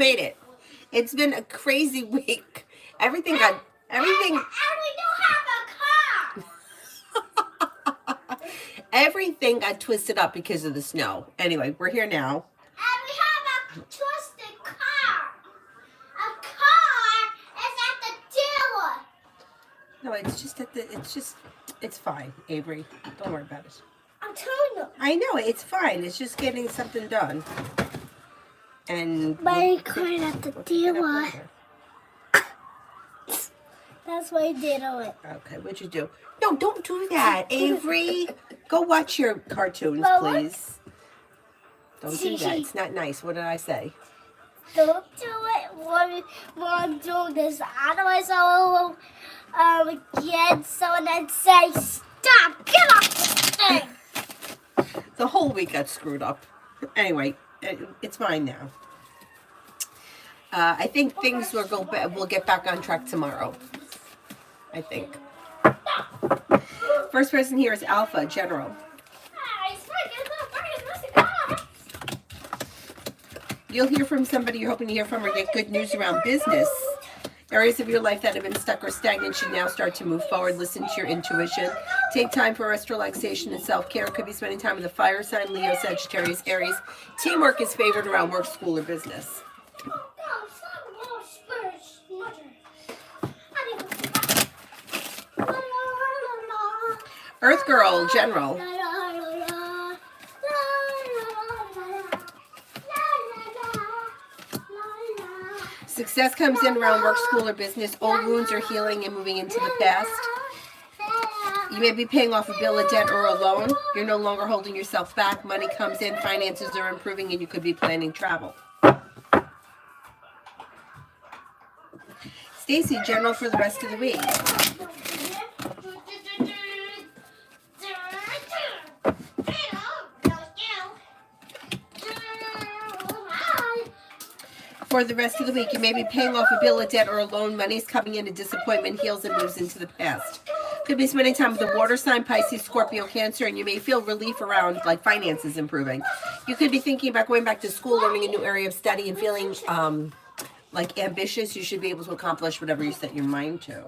Made it. It's been a crazy week. Everything And we don't have everything got twisted up because of the snow. Anyway, we're here now. and we have a twisted car. A car is at the dealer. No, it's fine, Avery. Don't worry about it. I'm telling you. I know, it's fine. It's just getting something done. And My car at the dealer. That's why I did it. Okay, what'd you do? No, don't do that, Avery. Go watch your cartoons, Mama? please. Don't do that. It's not nice. What did I say? Don't do it when I'm doing this. Otherwise, I will get someone and say, "Stop! Get off the thing!" The whole week got screwed up. Anyway, it's fine now. I think things will get back on track tomorrow. I think. First person here is Alpha General. You'll hear from somebody you're hoping to hear from or get good news around business. Areas of your life that have been stuck or stagnant should now start to move forward. Listen to your intuition. Take time for rest, relaxation, and self-care. Could be spending time with a fire sign, Leo, Sagittarius, Aries. Teamwork is favored around work, school, or business. Earth Girl, General. Success comes in around work, school, or business. Old wounds are healing and moving into the past. You may be paying off a bill, a debt, or a loan. You're no longer holding yourself back. Money comes in, finances are improving, and you could be planning travel. Stacy, General for the rest of the week. For the rest of the week, you may be paying off a bill, a debt, or a loan. Money's coming in, a disappointment heals and moves into the past. Could be spending time with a water sign, Pisces, Scorpio, Cancer, and you may feel relief around like finances improving. You could be thinking about going back to school, learning a new area of study, and feeling like ambitious. You should be able to accomplish whatever you set your mind to.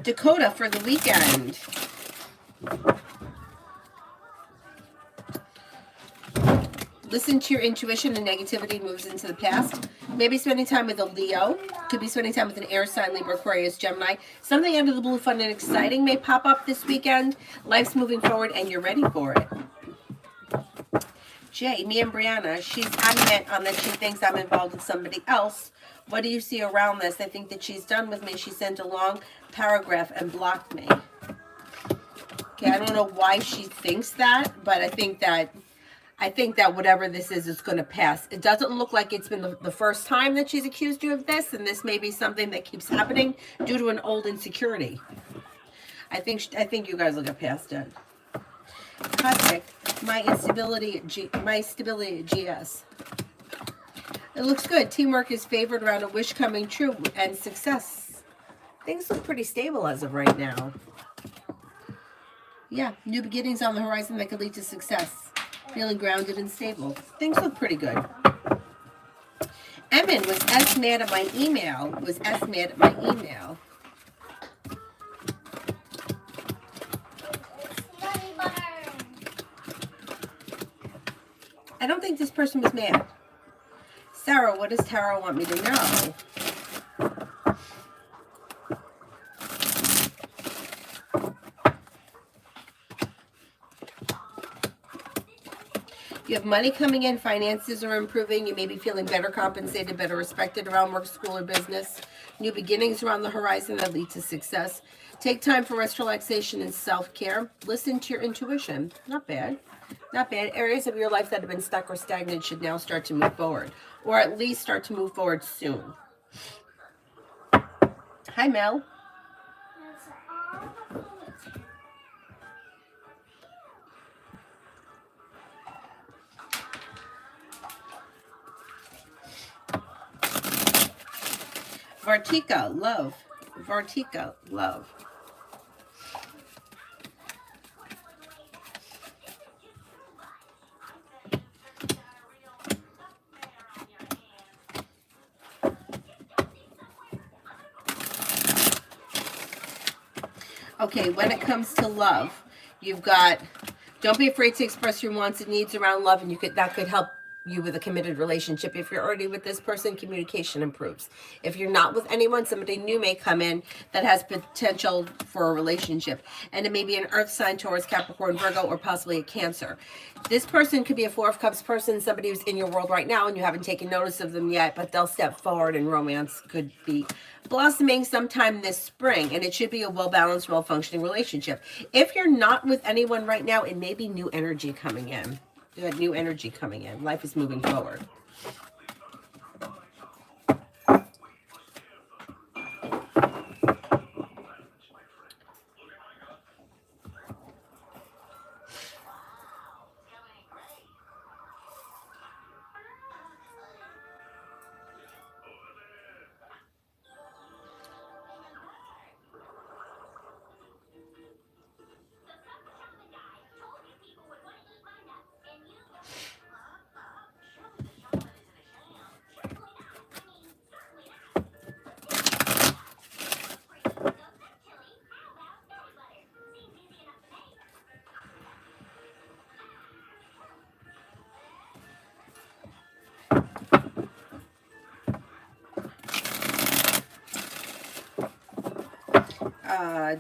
Dakota for the weekend. Listen to your intuition, and negativity moves into the past. Maybe spending time with a Leo. Could be spending time with an air sign, Libra, Aquarius, Gemini. Something out of the blue, fun and exciting may pop up this weekend. Life's moving forward and you're ready for it. Jay, me and Brianna, she's adamant on that she thinks I'm involved with somebody else. What do you see around this? I think that she's done with me. She sent a long paragraph and blocked me. Okay, I don't know why she thinks that, but I think that whatever this is going to pass. It doesn't look like it's been the first time that she's accused you of this, and this may be something that keeps happening due to an old insecurity. I think you guys will get past it. Cosmic, my stability at GS. It looks good. Teamwork is favored around a wish coming true and success. Things look pretty stable as of right now. Yeah, new beginnings on the horizon that could lead to success. Feeling grounded and stable. Things look pretty good. Emin was mad at my email. I don't think this person was mad. Sarah, what does Tara want me to know? You have money coming in, finances are improving, you may be feeling better compensated, better respected around work, school, or business. New beginnings are on the horizon that lead to success. Take time for rest, relaxation, and self-care. Listen to your intuition. Not bad. Not bad. Areas of your life that have been stuck or stagnant should now start to move forward, or at least start to move forward soon. Hi, Mel. Vartika, love. Okay, when it comes to love, you've got, don't be afraid to express your wants and needs around love, and that could help you with a committed relationship. If you're already with this person, communication improves. If you're not with anyone, somebody new may come in that has potential for a relationship. And it may be an earth sign, Taurus, Capricorn, Virgo, or possibly a Cancer. This person could be a Four of Cups person, somebody who's in your world right now and you haven't taken notice of them yet, but they'll step forward and romance could be blossoming sometime this spring, and it should be a well-balanced, well-functioning relationship. If you're not with anyone right now, it may be new energy coming in. You had new energy coming in. Life is moving forward.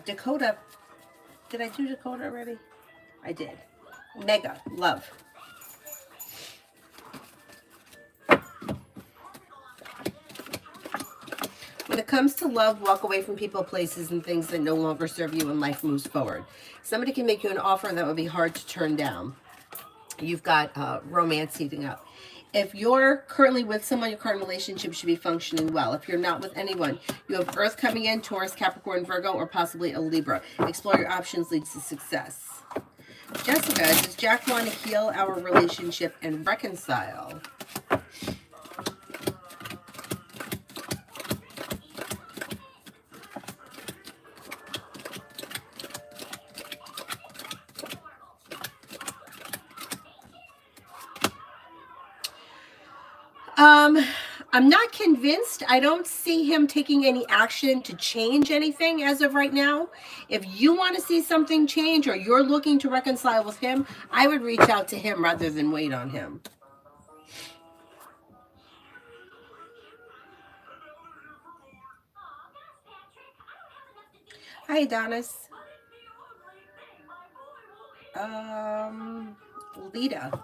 Dakota. Did I do Dakota already? I did. Mega. Love. When it comes to love, walk away from people, places, and things that no longer serve you when life moves forward. Somebody can make you an offer that would be hard to turn down. You've got romance heating up. If you're currently with someone, your current relationship should be functioning well. If you're not with anyone, you have Earth coming in, Taurus, Capricorn, Virgo, or possibly a Libra. Explore your options leads to success. Jessica, does Jack want to heal our relationship and reconcile? I'm not convinced. I don't see him taking any action to change anything as of right now. If you want to see something change or you're looking to reconcile with him, I would reach out to him rather than wait on him. Hi, Adonis. Lita.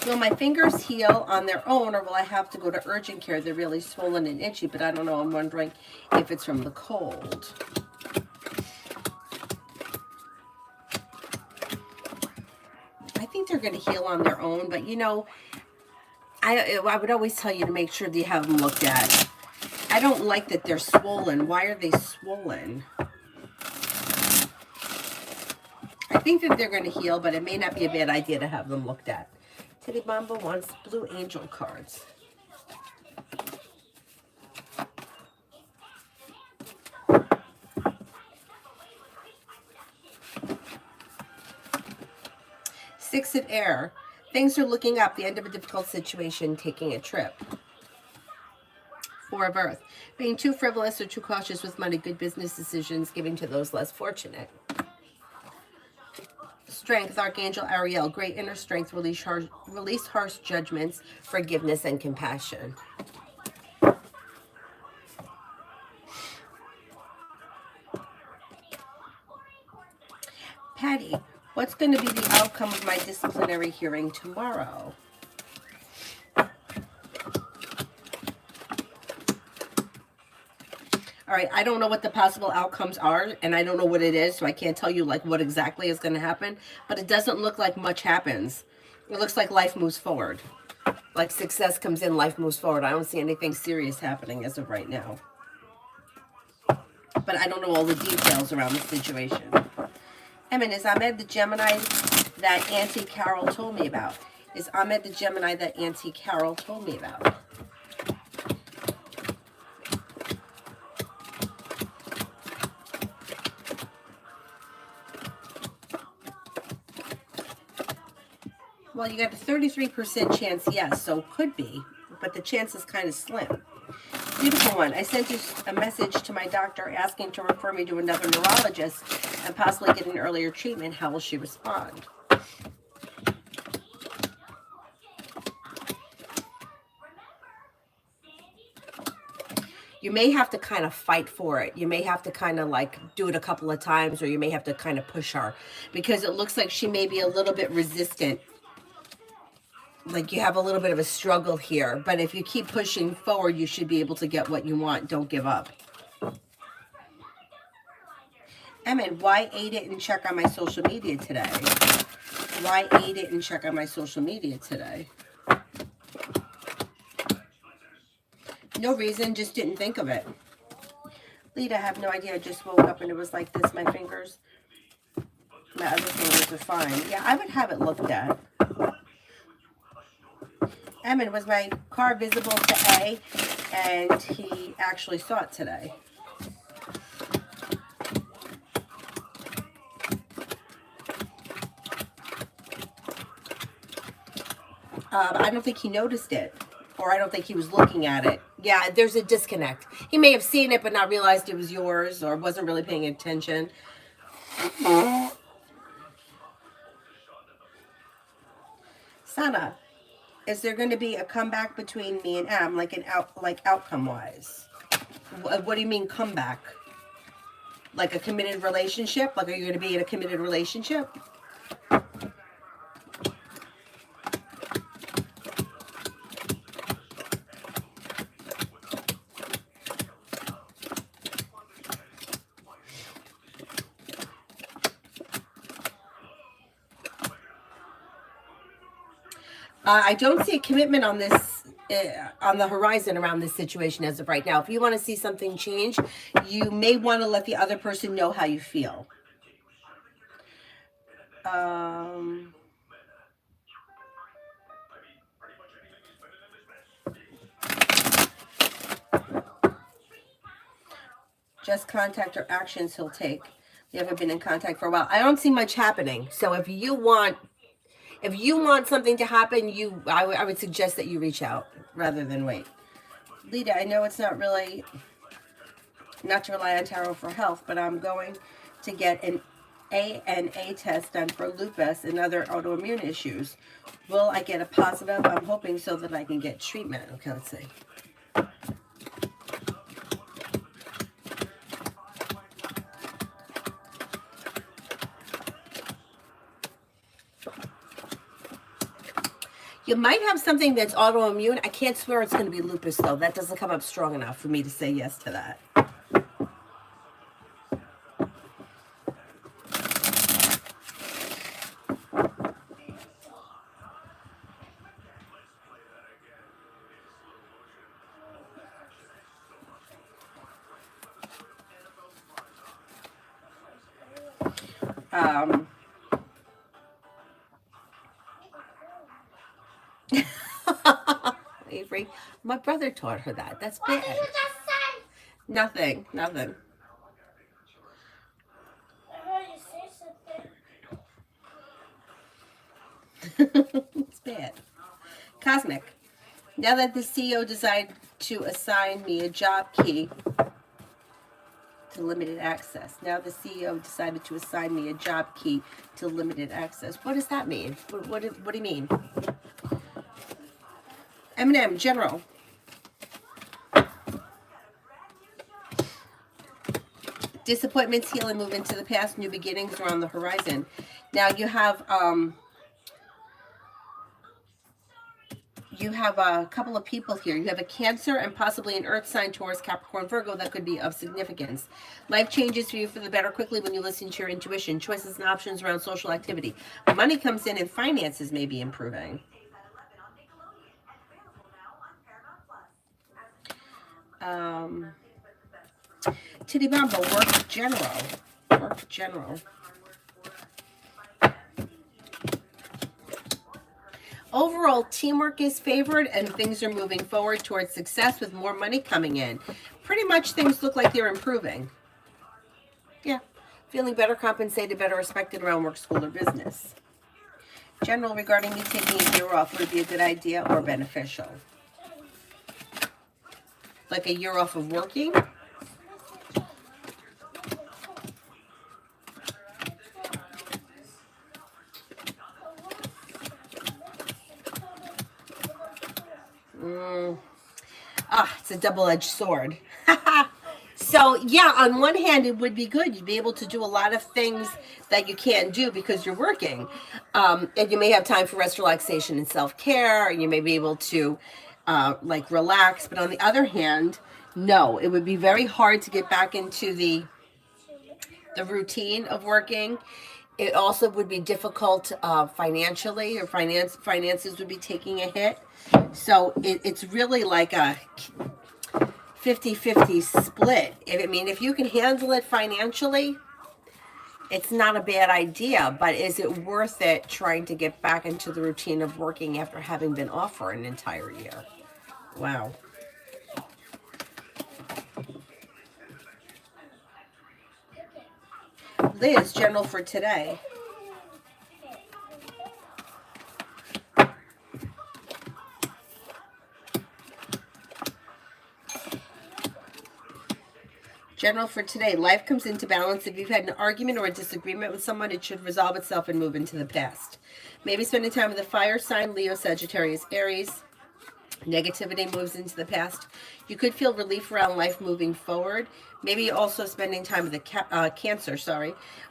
Will my fingers heal on their own, or will I have to go to urgent care? They're really swollen and itchy, but I don't know. I'm wondering if it's from the cold. I think they're going to heal on their own, but you know, I would always tell you to make sure that you have them looked at. I don't like that they're swollen. Why are they swollen? I think that they're going to heal, but it may not be a bad idea to have them looked at. Teddy Bomba wants Blue Angel cards. Six of Air. Things are looking up. The end of a difficult situation, taking a trip. Four of Earth. Being too frivolous or too cautious with money, good business decisions, giving to those less fortunate. Strength, Archangel Ariel. Great inner strength, release harsh judgments, forgiveness, and compassion. Patty, what's going to be the outcome of my disciplinary hearing tomorrow? All right, I don't know what the possible outcomes are, and I don't know what it is, so I can't tell you like what exactly is going to happen, but it doesn't look like much happens. It looks like life moves forward. Like success comes in, life moves forward. I don't see anything serious happening as of right now. But I don't know all the details around the situation. Emin, is Ahmed the Gemini that Auntie Carol told me about? Is Ahmed the Gemini that Auntie Carol told me about? Well, you got a 33% chance, yes, so could be, but the chance is kind of slim. Beautiful one. I sent a message to my doctor asking to refer me to another neurologist and possibly get an earlier treatment. How will she respond? You may have to kind of fight for it. You may have to kind of like do it a couple of times, or you may have to kind of push her, because it looks like she may be a little bit resistant. Like you have a little bit of a struggle here, but if you keep pushing forward, you should be able to get what you want. Don't give up. Emmett, why A didn't check on my social media today? Why A didn't check on my social media today? No reason, just didn't think of it. Lead, I have no idea. I just woke up and it was like this, my fingers. My other fingers are fine. Yeah, I would have it looked at. Emmett, was my car visible to A? And he actually saw it today. I don't think he noticed it, or I don't think he was looking at it. Yeah, there's a disconnect. He may have seen it but not realized it was yours, or wasn't really paying attention. Sana, is there going to be a comeback between me and Am, like outcome wise? What do you mean comeback? Like a committed relationship? Like, are you going to be in a committed relationship? I don't see a commitment on this, on the horizon around this situation as of right now. If you want to see something change, you may want to let the other person know how you feel. Just contact or actions he'll take. We haven't been in contact for a while. I don't see much happening. So if you want something to happen, I would suggest that you reach out rather than wait. Lita, I know it's not to rely on tarot for health, but I'm going to get an ANA test done for lupus and other autoimmune issues. Will I get a positive? I'm hoping so that I can get treatment. Okay, let's see. You might have something that's autoimmune. I can't swear it's going to be lupus, though. That doesn't come up strong enough for me to say yes to that. Avery, my brother taught her that. That's bad. What did you just say? Nothing. I heard you say something. It's bad. Cosmic. Now that the CEO decided to assign me a job key to limited access. Now the CEO decided to assign me a job key to limited access. What does that mean? What do you mean? Eminem, general. Disappointments heal and move into the past. New beginnings are on the horizon. Now you have a couple of people here. You have a Cancer and possibly an Earth sign, Taurus, Capricorn, Virgo that could be of significance. Life changes for you for the better quickly when you listen to your intuition. Choices and options around social activity. Money comes in and finances may be improving. Titty Bamba, work general. Overall, teamwork is favored and things are moving forward towards success with more money coming in. Pretty much things look like they're improving. Yeah. Feeling better compensated, better respected around work, school, or business. General, regarding me taking a year off, would it be a good idea or beneficial? like a year off of working. It's a double-edged sword. So, yeah, on one hand, it would be good. You'd be able to do a lot of things that you can't do because you're working. And you may have time for rest, relaxation, and self-care. You may be able to, like, relax. But on the other hand, no, it would be very hard to get back into the routine of working. It also would be difficult financially. Your finances would be taking a hit. So it's really like a 50-50 split. If you can handle it financially, it's not a bad idea, but is it worth it trying to get back into the routine of working after having been off for an entire year? Wow. Liz, general for today. General for today. Life comes into balance. If you've had an argument or a disagreement with someone, it should resolve itself and move into the past. Maybe spending time with a fire sign, Leo, Sagittarius, Aries. Negativity moves into the past. You could feel relief around life moving forward. Maybe also spending time with a Cancer,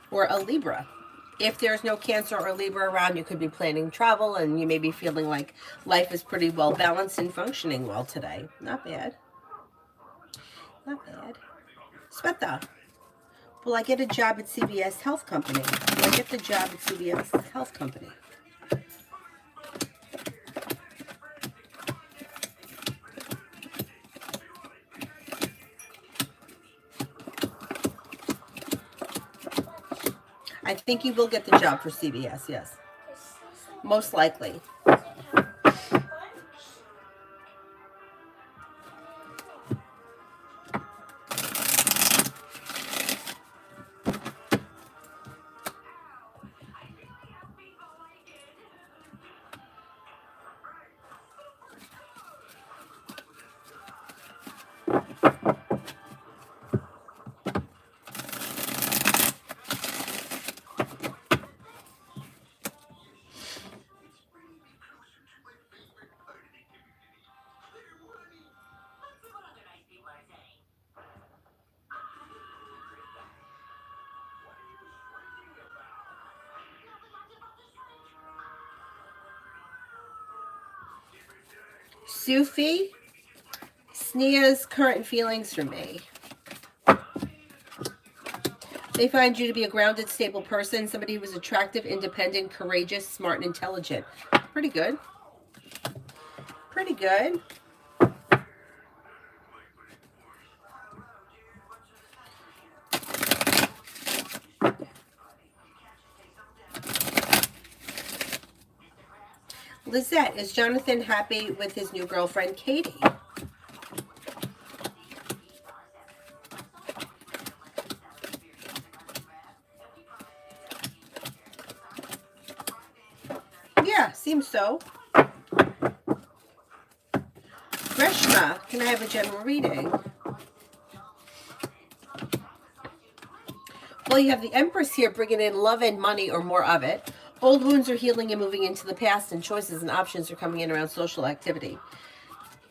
or a Libra. If there's no Cancer or Libra around, you could be planning travel, and you may be feeling like life is pretty well balanced and functioning well today. Not bad. Not bad. Sweta. Will I get a job at CVS Health Company? Will I get the job at CVS Health Company? I think you will get the job for CVS, yes. Most likely. Sufi, Snea's current feelings for me. They find you to be a grounded, stable person, somebody who is attractive, independent, courageous, smart, and intelligent. Pretty good. Pretty good. Lizette, is Jonathan happy with his new girlfriend, Katie? Yeah, seems so. Reshma, can I have a general reading? Well, you have the Empress here bringing in love and money or more of it. Old wounds are healing and moving into the past, and choices and options are coming in around social activity.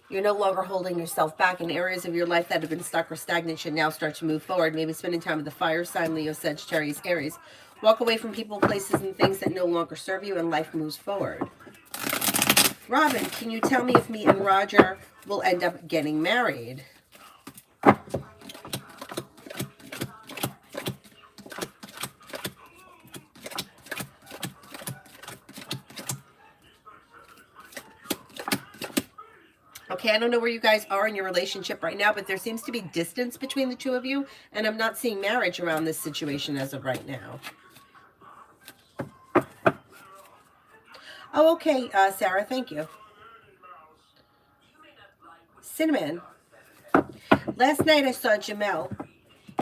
You're no longer holding yourself back, in areas of your life that have been stuck or stagnant should now start to move forward. Maybe spending time with the fire sign, Leo, Sagittarius, Aries. Walk away from people, places, and things that no longer serve you, and life moves forward. Robin, can you tell me if me and Roger will end up getting married? Okay, I don't know where you guys are in your relationship right now, but there seems to be distance between the two of you, and I'm not seeing marriage around this situation as of right now. Oh, okay, Sarah, thank you. Cinnamon. Last night I saw Jamel.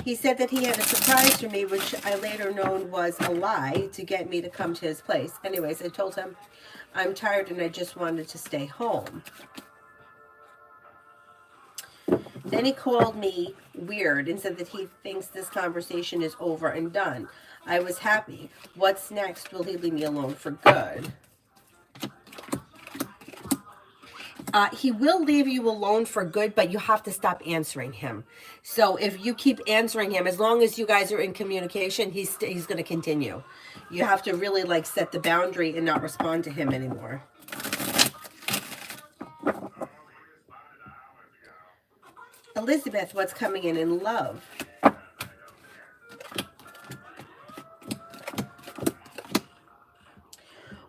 He said that he had a surprise for me, which I later known was a lie, to get me to come to his place. Anyways, I told him I'm tired and I just wanted to stay home. Then he called me weird and said that he thinks this conversation is over and done. I was happy. What's next? Will he leave me alone for good? He will leave you alone for good, but you have to stop answering him. So if you keep answering him, as long as you guys are in communication, he's going to continue. You have to really like set the boundary and not respond to him anymore. Elizabeth, what's coming in love?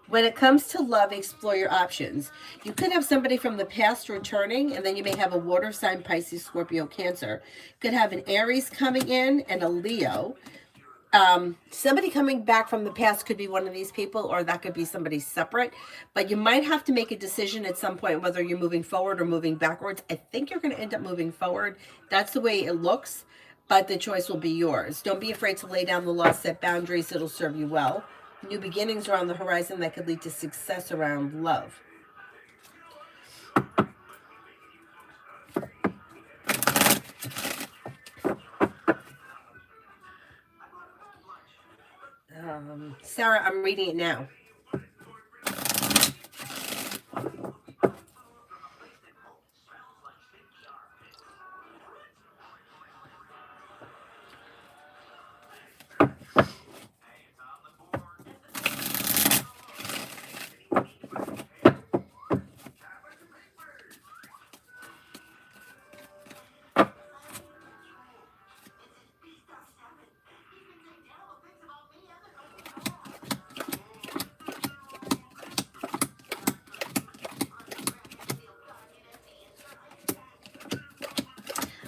When it comes to love, explore your options. You could have somebody from the past returning, and then you may have a water sign, Pisces, Scorpio, Cancer. You could have an Aries coming in and a Leo. Somebody coming back from the past could be one of these people, or that could be somebody separate. But you might have to make a decision at some point whether you're moving forward or moving backwards. I think you're going to end up moving forward. That's the way it looks, but the choice will be yours. Don't be afraid to lay down the law, set boundaries. It'll serve you well. New beginnings are on the horizon that could lead to success around love. Sarah, I'm reading it now.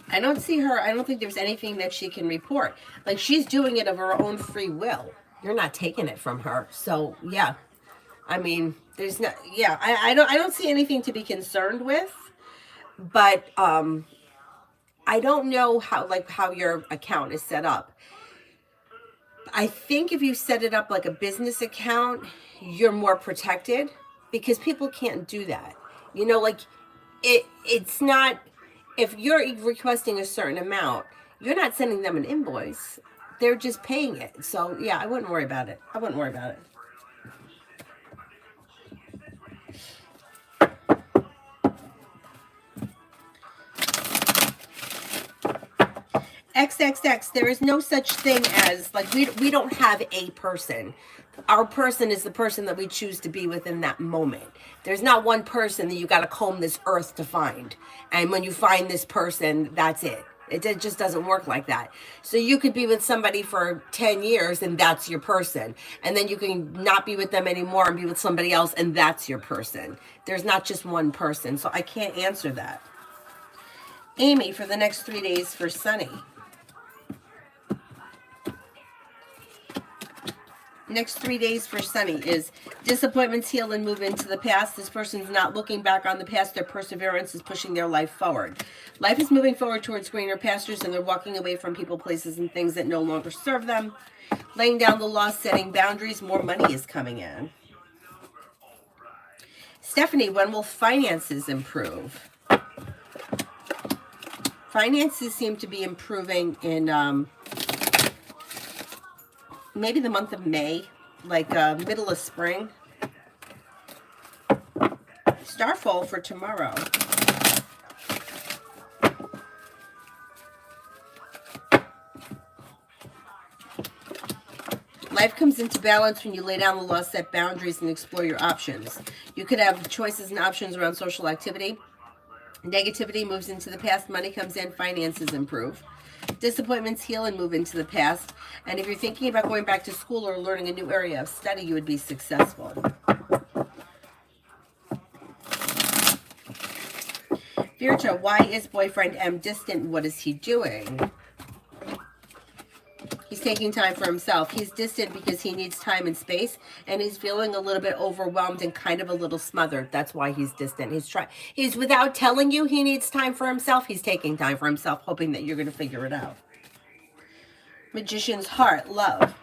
I don't see her. I don't think there's anything that she can report. Like, she's doing it of her own free will. You're not taking it from her. So, yeah. I mean, there's not, yeah, I don't see anything to be concerned with, but, I don't know how your account is set up. I think if you set it up like a business account, you're more protected because people can't do that. You know, like it's not, if you're requesting a certain amount, you're not sending them an invoice. They're just paying it. So yeah, I wouldn't worry about it. I wouldn't worry about it. XXX, there is no such thing as, like, we don't have a person. Our person is the person that we choose to be within that moment. There's not one person that you got to comb this earth to find. And when you find this person, that's it. It just doesn't work like that. So you could be with somebody for 10 years and that's your person. And then you can not be with them anymore and be with somebody else and that's your person. There's not just one person. So I can't answer that. Amy, for the next 3 days for Sunny. Next 3 days for Sunny is disappointments heal and move into the past. This person's not looking back on the past. Their perseverance is pushing their life forward. Life is moving forward towards greener pastures, and they're walking away from people, places, and things that no longer serve them. Laying down the law, setting boundaries. More money is coming in. Stephanie, when will finances improve? Finances seem to be improving in maybe the month of May, like middle of spring. Starfall for tomorrow. Life comes into balance when you lay down the law, set boundaries, and explore your options. You could have choices and options around social activity. Negativity moves into the past. Money comes in. Finances improve. Disappointments heal and move into the past. And if you're thinking about going back to school or learning a new area of study, you would be successful. Vircha, why is boyfriend M distant? What is he doing? He's taking time for himself. He's distant because he needs time and space, and he's feeling a little bit overwhelmed and kind of a little smothered. That's why he's distant. He's without telling you he needs time for himself. He's taking time for himself, hoping that you're going to figure it out. Magician's heart, love.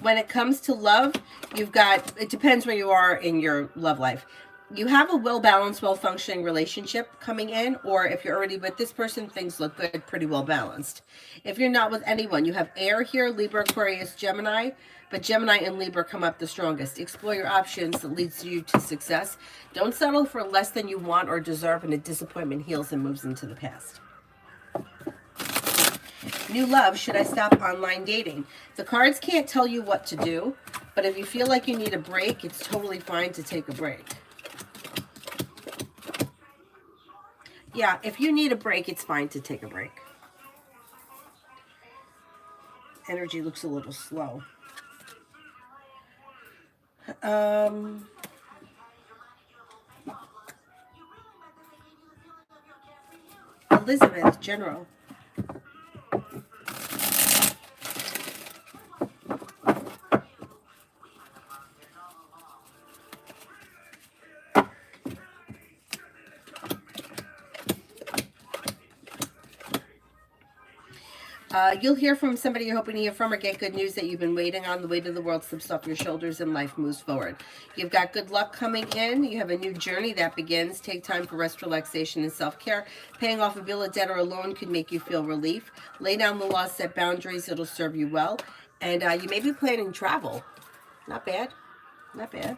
When it comes to love, You've got, it depends where you are in your love life. You have a well-balanced, well-functioning relationship coming in, or if you're already with this person, things look good, pretty well-balanced. If you're not with anyone, you have air here, Libra, Aquarius, Gemini, but Gemini and Libra come up the strongest. Explore your options that leads you to success. Don't settle for less than you want or deserve, and a disappointment heals and moves into the past. New love, should I stop online dating? The cards can't tell you what to do, but if you feel like you need a break, it's totally fine to take a break. Yeah, if you need a break, it's fine to take a break. Energy looks a little slow. Elizabeth, General. You'll hear from somebody you're hoping to hear from or get good news that you've been waiting on. The weight of the world slips off your shoulders and life moves forward. You've got good luck coming in. You have a new journey that begins. Take time for rest, relaxation, and self-care. Paying off a bill, a debt, or a loan could make you feel relief. Lay down the law, set boundaries. It'll serve you well. And you may be planning travel. Not bad. Not bad.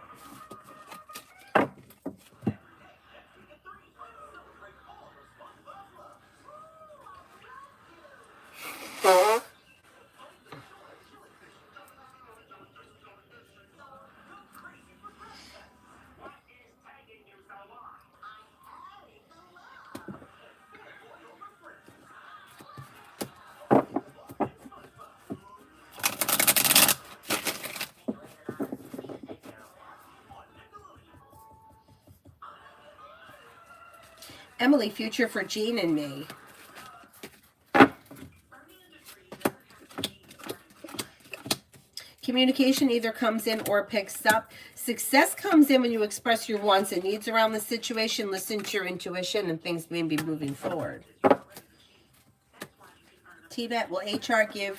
Emily, future for Jean and me. Communication either comes in or picks up. Success comes in when you express your wants and needs around the situation, listen to your intuition, and things may be moving forward. Tibet, will HR give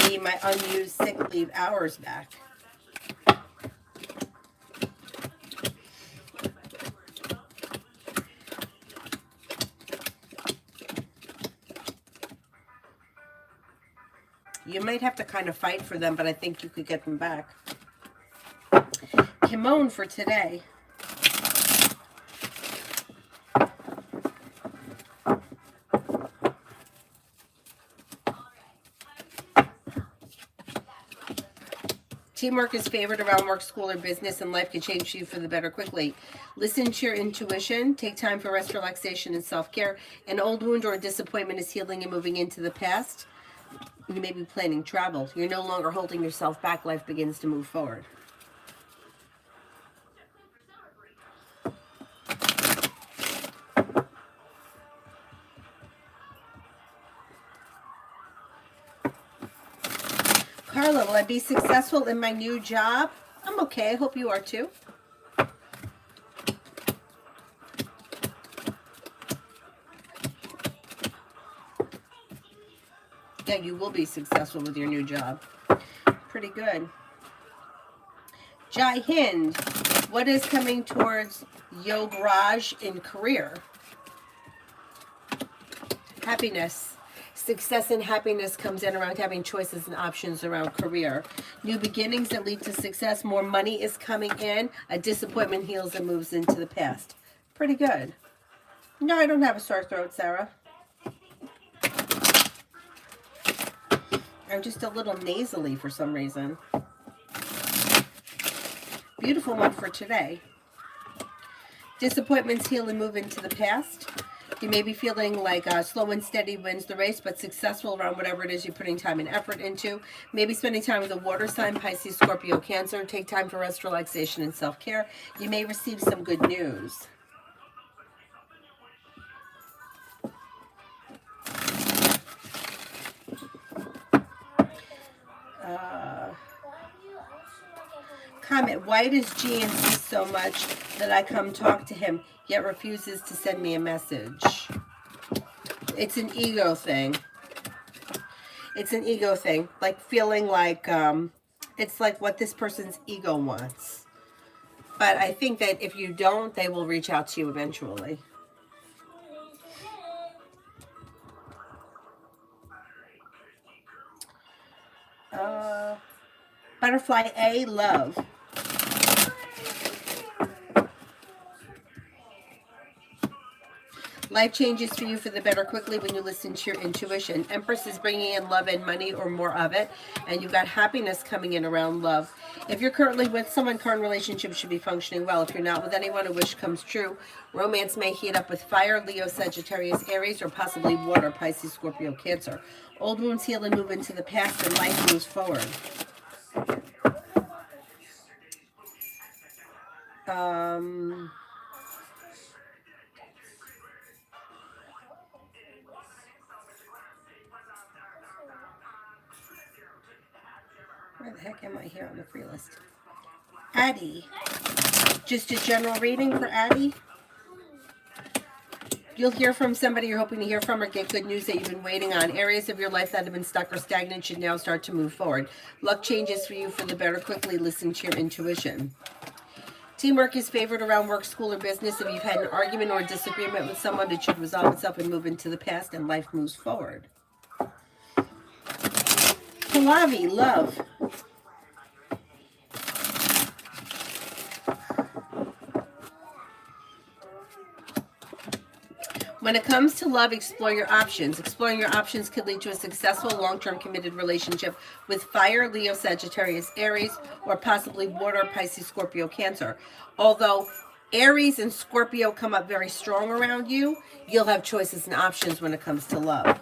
me my unused sick leave hours back? You might have to kind of fight for them, but I think you could get them back. Kimon for today. Teamwork is favored around work, school, or business, and life can change you for the better quickly. Listen to your intuition. Take time for rest, relaxation, and self-care. An old wound or a disappointment is healing and moving into the past. You may be planning travel. You're no longer holding yourself back. Life begins to move forward. Carla, will I be successful in my new job? I'm okay. I hope you are too. Yeah, you will be successful with your new job. Pretty good. Jai Hind, what is coming towards Yogaraj in career? Happiness. Success and happiness comes in around having choices and options around career. New beginnings that lead to success. More money is coming in. A disappointment heals and moves into the past. Pretty good. No, I don't have a sore throat, Sarah. I'm just a little nasally for some reason. Beautiful one for today. Disappointments heal and move into the past. You may be feeling like slow and steady wins the race, but successful around whatever it is you're putting time and effort into. Maybe spending time with a water sign, Pisces, Scorpio, Cancer. Take time for rest, relaxation, and self-care. You may receive some good news. Comment, why does GNC so much that I come talk to him, yet refuses to send me a message? It's an ego thing. It's an ego thing. Like feeling like It's like what this person's ego wants. But I think that if you don't, they will reach out to you eventually. Butterfly A, love. Life changes for you for the better quickly when you listen to your intuition. Empress is bringing in love and money, or more of it, and you've got happiness coming in around love. If you're currently with someone, current relationship should be functioning well. If you're not with anyone, a wish comes true. Romance may heat up with fire, Leo, Sagittarius, Aries, or possibly water, Pisces, Scorpio, Cancer. Old wounds heal and move into the past, and life moves forward. Where the heck am I here on the free list? Addie. Just a general reading for Addie. You'll hear from somebody you're hoping to hear from, or get good news that you've been waiting on. Areas of your life that have been stuck or stagnant should now start to move forward. Luck changes for you for the better quickly. Listen to your intuition. Teamwork is favored around work, school, or business. If you've had an argument or a disagreement with someone, it should resolve itself and move into the past, and life moves forward. Pallavi, love. When it comes to love, explore your options. Exploring your options could lead to a successful, long-term committed relationship with fire, Leo, Sagittarius, Aries, or possibly water, Pisces, Scorpio, Cancer. Although Aries and Scorpio come up very strong around you, you'll have choices and options when it comes to love.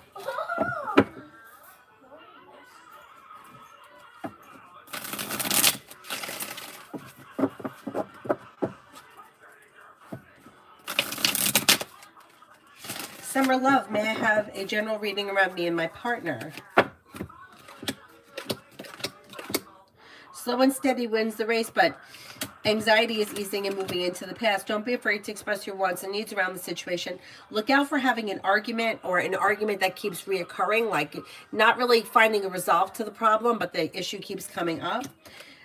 Summer love, may I have a general reading around me and my partner? Slow and steady wins the race, but anxiety is easing and moving into the past. Don't be afraid to express your wants and needs around the situation. Look out for having an argument, or an argument that keeps reoccurring, like not really finding a resolve to the problem, but the issue keeps coming up.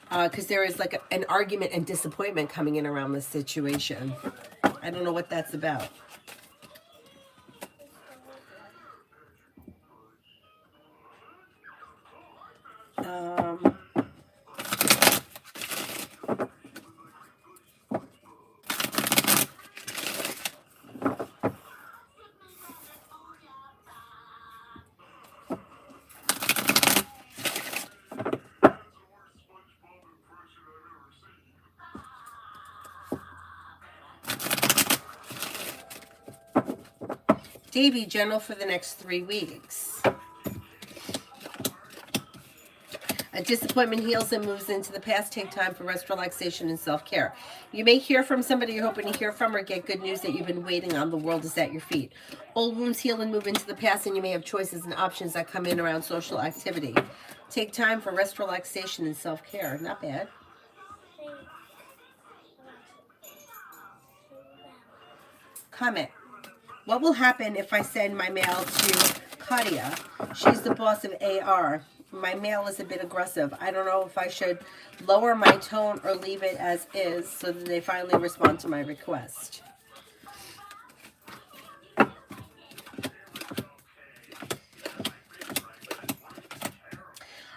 Because there is like an argument and disappointment coming in around this situation. I don't know what that's about. Davy, general for the next 3 weeks. A disappointment heals and moves into the past. Take time for rest, relaxation, and self-care. You may hear from somebody you're hoping to hear from, or get good news that you've been waiting on. The world is at your feet. Old wounds heal and move into the past, and you may have choices and options that come in around social activity. Take time for rest, relaxation, and self-care. Not bad. Comment. What will happen if I send my mail to Katia? She's the boss of AR. My mail is a bit aggressive. I don't know if I should lower my tone or leave it as is so that they finally respond to my request.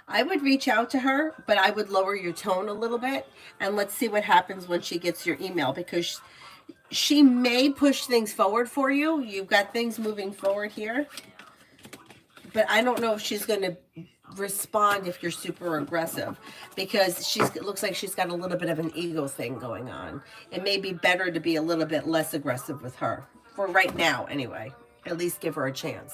I would reach out to her, but I would lower your tone a little bit, and let's see what happens when she gets your email, because she may push things forward for you. You've got things moving forward here, but I don't know if she's going to respond if you're super aggressive, because it looks like she's got a little bit of an ego thing going on. It may be better to be a little bit less aggressive with her for right now anyway. At least give her a chance.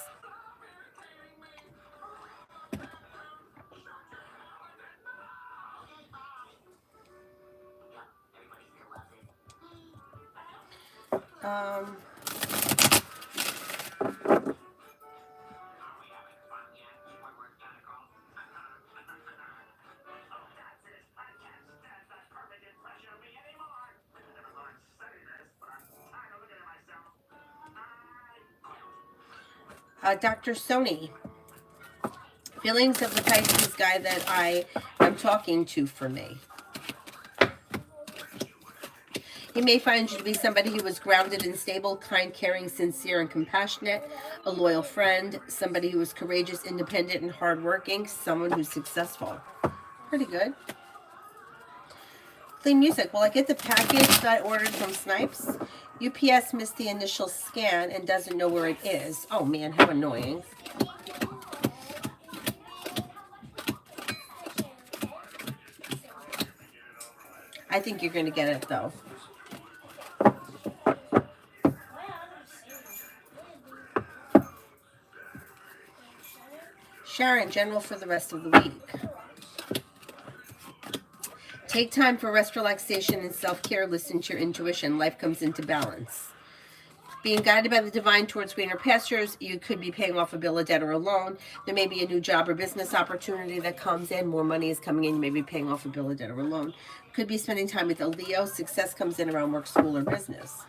Dr. Sony. Feelings of the Pisces guy that I am I'm talking to for me. He may find you to be somebody who is grounded and stable, kind, caring, sincere, and compassionate, a loyal friend, somebody who is courageous, independent, and hardworking, someone who's successful. Pretty good. Play music. Well, I get the package that I ordered from Snipes. UPS missed the initial scan and doesn't know where it is. Oh man, how annoying. I think you're going to get it though. Sharon, general for the rest of the week. Take time for rest, relaxation, and self-care. Listen to your intuition. Life comes into balance. Being guided by the divine towards greener pastures. You could be paying off a bill, a debt, or a loan. There may be a new job or business opportunity that comes in. More money is coming in. You may be paying off a bill, a debt, or a loan. Could be spending time with a Leo. Success comes in around work, school, or business.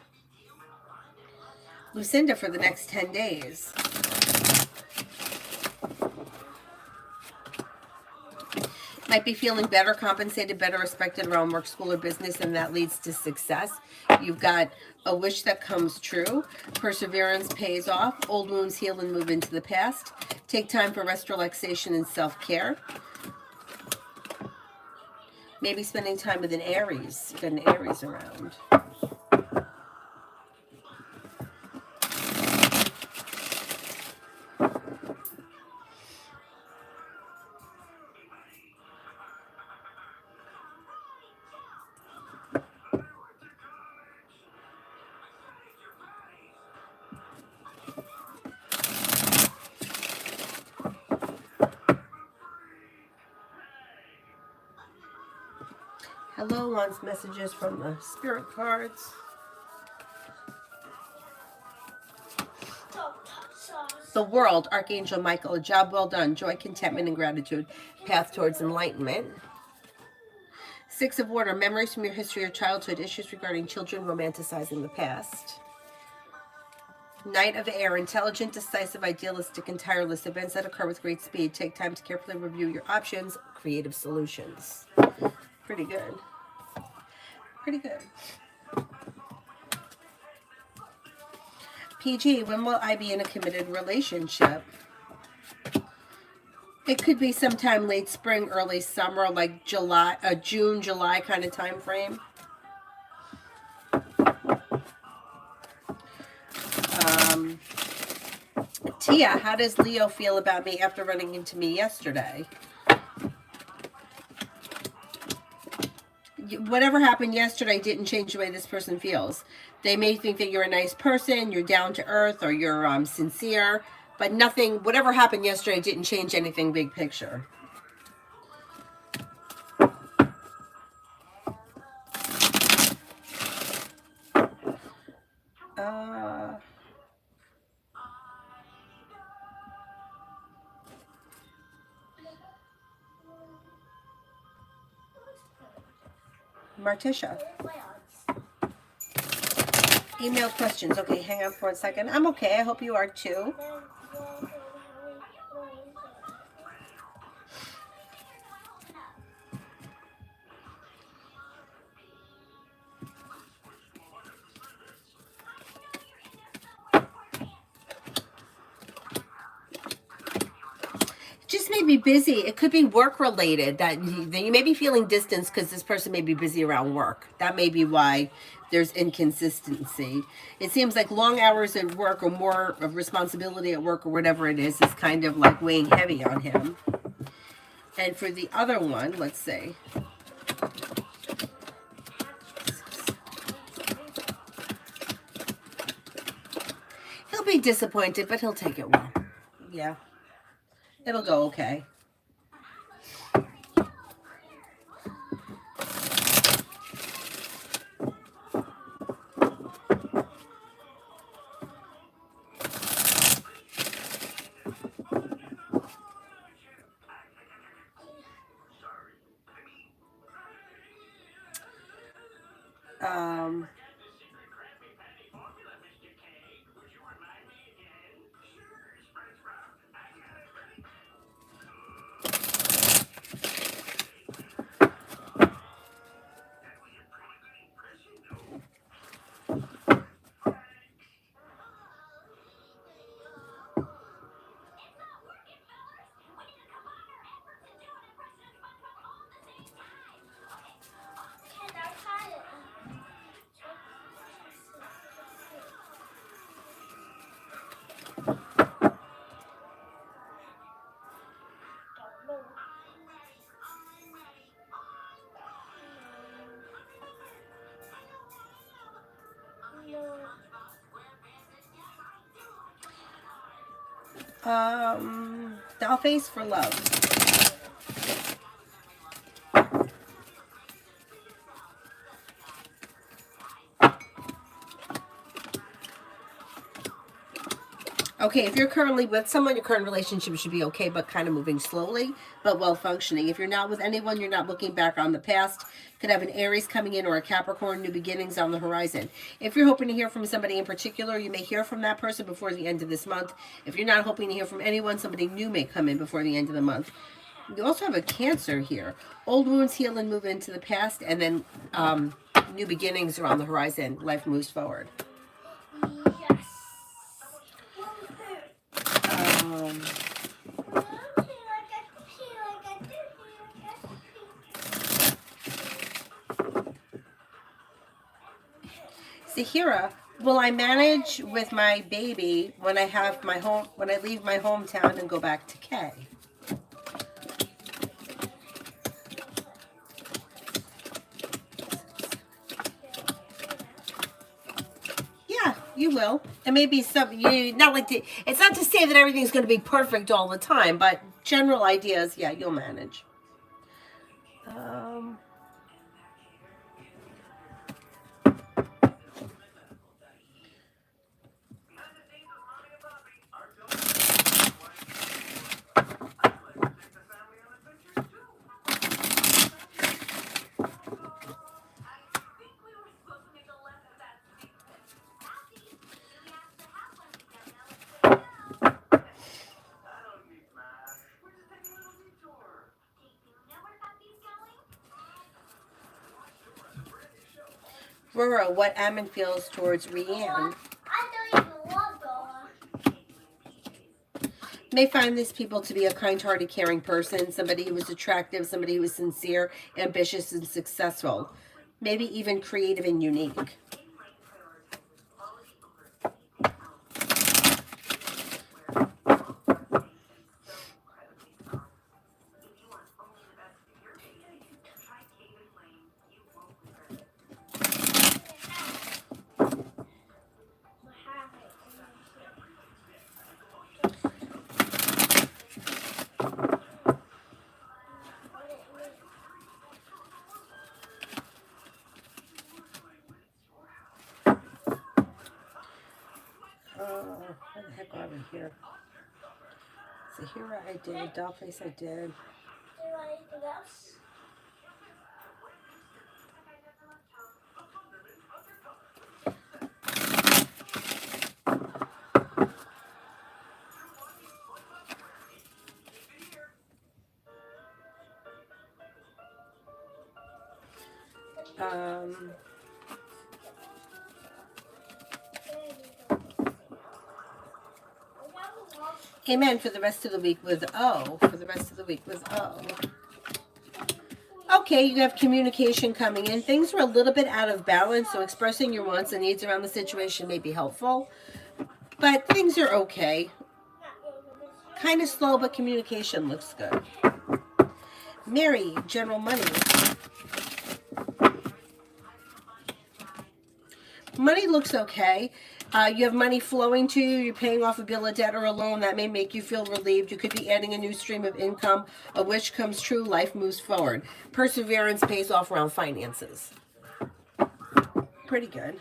Lucinda for the next 10 days. Might be feeling better, compensated, better respected around work, school, or business, and that leads to success. You've got a wish that comes true. Perseverance pays off. Old wounds heal and move into the past. Take time for rest, relaxation, and self-care. Maybe spending time with an Aries. You've got an Aries around. Hello wants messages from the spirit cards. The world, Archangel Michael, a job well done, joy, contentment, and gratitude, path towards enlightenment. Six of Water, memories from your history or childhood, issues regarding children, romanticizing the past. Knight of Air, intelligent, decisive, idealistic, and tireless, events that occur with great speed. Take time to carefully review your options, creative solutions. Pretty good. Pretty good. PG, when will I be in a committed relationship? It could be sometime late spring, early summer, like July, June, July kind of time frame. Tia, how does Leo feel about me after running into me yesterday? Whatever happened yesterday didn't change the way this person feels. They may think that you're a nice person, you're down to earth, or you're sincere, but nothing, whatever happened yesterday didn't change anything big picture. Martisha. Email questions. Okay, hang on for a second. I'm okay. I hope you are too. Just may be busy. It could be work related, that you may be feeling distance because this person may be busy around work. That may be why there's inconsistency. It seems like long hours at work or more of responsibility at work or whatever it is kind of like weighing heavy on him. And for the other one, let's see. He'll be disappointed, but he'll take it well. Yeah. It'll go okay. Doll face for love. Okay, if you're currently with someone, your current relationship should be okay, but kind of moving slowly, but well functioning. If you're not with anyone, you're not looking back on the past. Could have an Aries coming in or a Capricorn, new beginnings on the horizon. If you're hoping to hear from somebody in particular, you may hear from that person before the end of this month. If you're not hoping to hear from anyone, somebody new may come in before the end of the month. You also have a Cancer here. Old wounds heal and move into the past, and then new beginnings are on the horizon. Life moves forward. Yes. Zahira, will I manage with my baby when I leave my hometown and go back to K? Yeah, you will. It may be something it's not to say that everything's going to be perfect all the time, but general ideas, yeah, you'll manage. Rora, what Ammon feels towards Rianne. I don't even love Dora. May find these people to be a kind-hearted, caring person, somebody who is attractive, somebody who is sincere, ambitious, and successful. Maybe even creative and unique. What the heck are we here? Zahira, I did. Dollface, I did. Do you want anything else? Amen for the rest of the week with O. For the rest of the week with O. Okay, you have communication coming in. Things are a little bit out of balance, so expressing your wants and needs around the situation may be helpful. But things are okay. Kind of slow, but communication looks good. Mary, general money. Money looks okay. You have money flowing to you. You're paying off a bill of debt or a loan. That may make you feel relieved. You could be adding a new stream of income. A wish comes true. Life moves forward. Perseverance pays off around finances. Pretty good.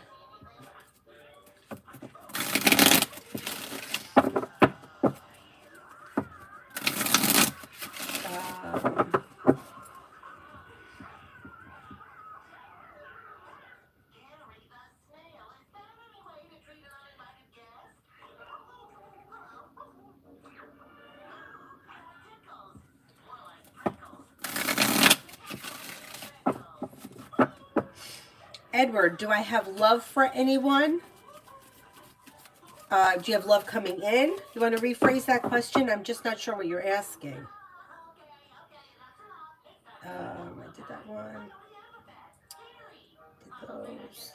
Edward, do I have love for anyone? Do you have love coming in? You want to rephrase that question? I'm just not sure what you're asking. I did that one. Did those.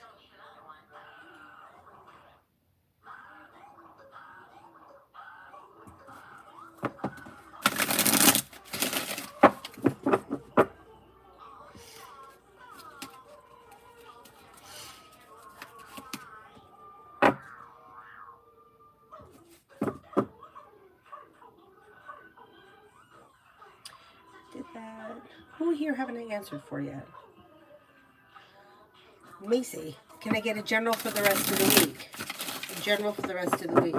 that. Who here haven't I answered for yet? Macy, can I get a general for the rest of the week? A general for the rest of the week.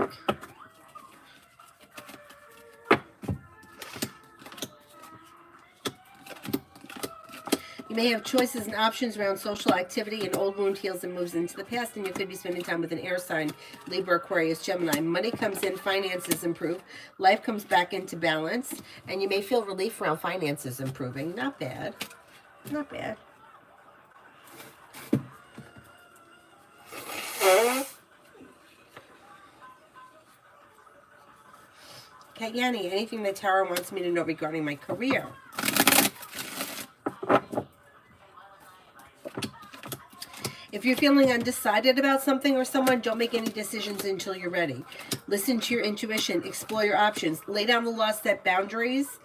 You may have choices and options around social activity. An old wound heals and moves into the past, and you could be spending time with an air sign, Libra, Aquarius, Gemini. Money comes in, finances improve, life comes back into balance, and you may feel relief around finances improving. Not bad. Not bad. Okay, Yanni, anything that Tara wants me to know regarding my career? If you're feeling undecided about something or someone, don't make any decisions until you're ready. Listen to your intuition, explore your options, lay down the law, set boundaries,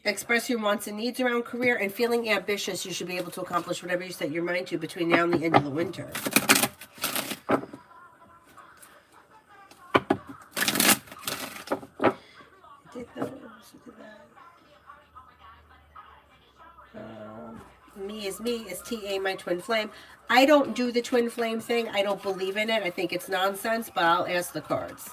express your wants and needs around career, and feeling ambitious, you should be able to accomplish whatever you set your mind to between now and the end of the winter. Did those, did that. Me is TA, my twin flame. I don't do the twin flame thing. I don't believe in it. I think it's nonsense, but I'll ask the cards.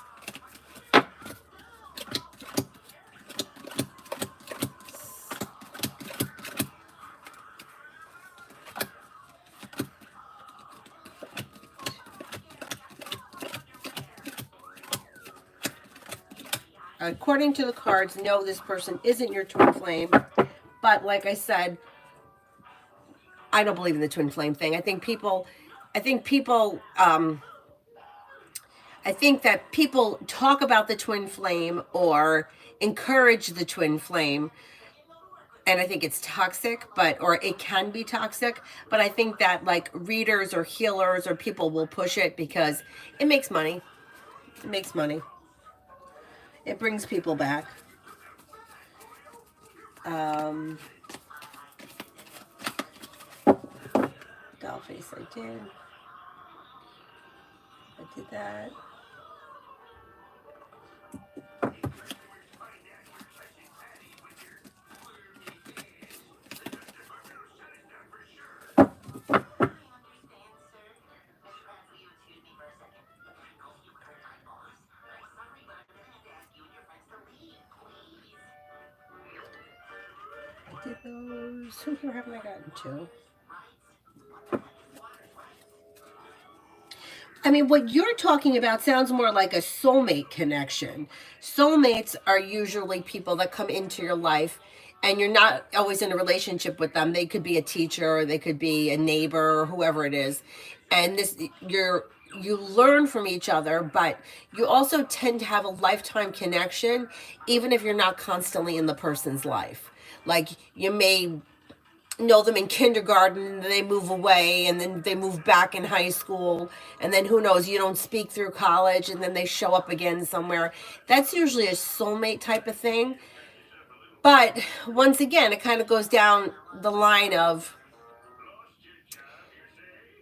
According to the cards, no, this person isn't your twin flame. But like I said, I don't believe in the twin flame thing. I think that people talk about the twin flame or encourage the twin flame, and I think it's toxic, or it can be toxic, but I think that like readers or healers or people will push it because it makes money. It makes money. It brings people back. Doll face, I did. I did that. I did those. Who here haven't I gotten to? I mean, what you're talking about sounds more like a soulmate connection. Soulmates are usually people that come into your life and you're not always in a relationship with them. They could be a teacher, or they could be a neighbor, or whoever it is. And you learn from each other, but you also tend to have a lifetime connection, even if you're not constantly in the person's life. Like you may know them in kindergarten, and they move away, and then they move back in high school, and then who knows, you don't speak through college, and then they show up again somewhere. That's usually a soulmate type of thing. But once again, it kind of goes down the line of,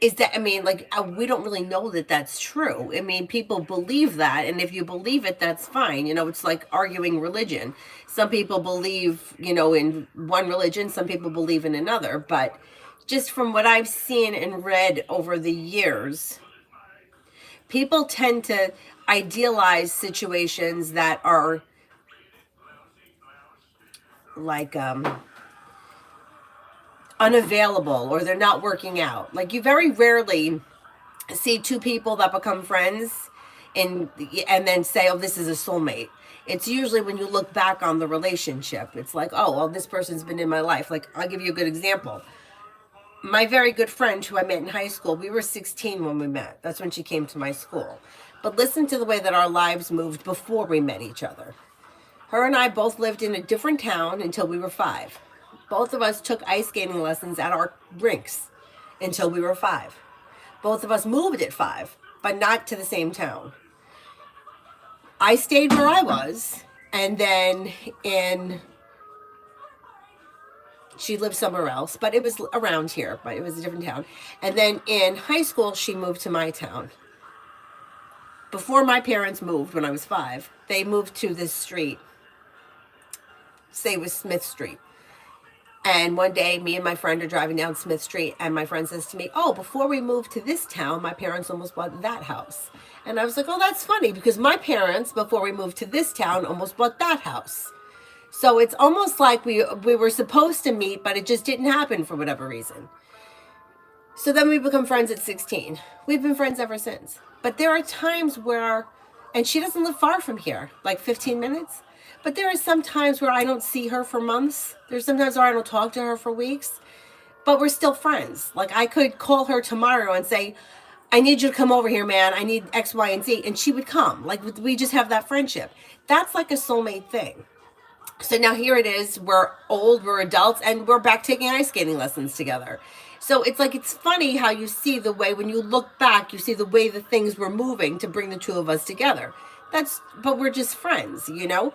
is that, I mean, like, we don't really know that that's true. I mean, people believe that, and if you believe it, that's fine. It's like arguing religion. Some people believe, in one religion, some people believe in another, but just from what I've seen and read over the years, people tend to idealize situations that are like, unavailable, or they're not working out. Like, you very rarely see two people that become friends and then say, oh, this is a soulmate. It's usually when you look back on the relationship, it's like, oh, well, this person's been in my life. Like, I'll give you a good example. My very good friend who I met in high school, we were 16 when we met. That's when she came to my school. But listen to the way that our lives moved before we met each other. Her and I both lived in a different town until we were 5. Both of us took ice skating lessons at our rinks until we were 5. Both of us moved at 5, but not to the same town. I stayed where I was, and then she lived somewhere else, but it was around here, but it was a different town. And then in high school, she moved to my town. Before my parents moved, when I was 5, they moved to this street. Say it was Smith Street. And one day, me and my friend are driving down Smith Street, and my friend says to me, "Oh, before we moved to this town, my parents almost bought that house." And I was like, "Oh, that's funny, because my parents, before we moved to this town, almost bought that house." So it's almost like we were supposed to meet, but it just didn't happen for whatever reason. So then we become friends at 16. We've been friends ever since. But there are times where, and she doesn't live far from here, like 15 minutes. But there are some times where I don't see her for months. There's sometimes where I don't talk to her for weeks. But we're still friends. Like, I could call her tomorrow and say, "I need you to come over here, man. I need X, Y, and Z." And she would come. Like, we just have that friendship. That's like a soulmate thing. So now here it is. We're old, we're adults, and we're back taking ice skating lessons together. So it's like, it's funny how you see the way, when you look back, you see the way the things were moving to bring the two of us together. But we're just friends, you know?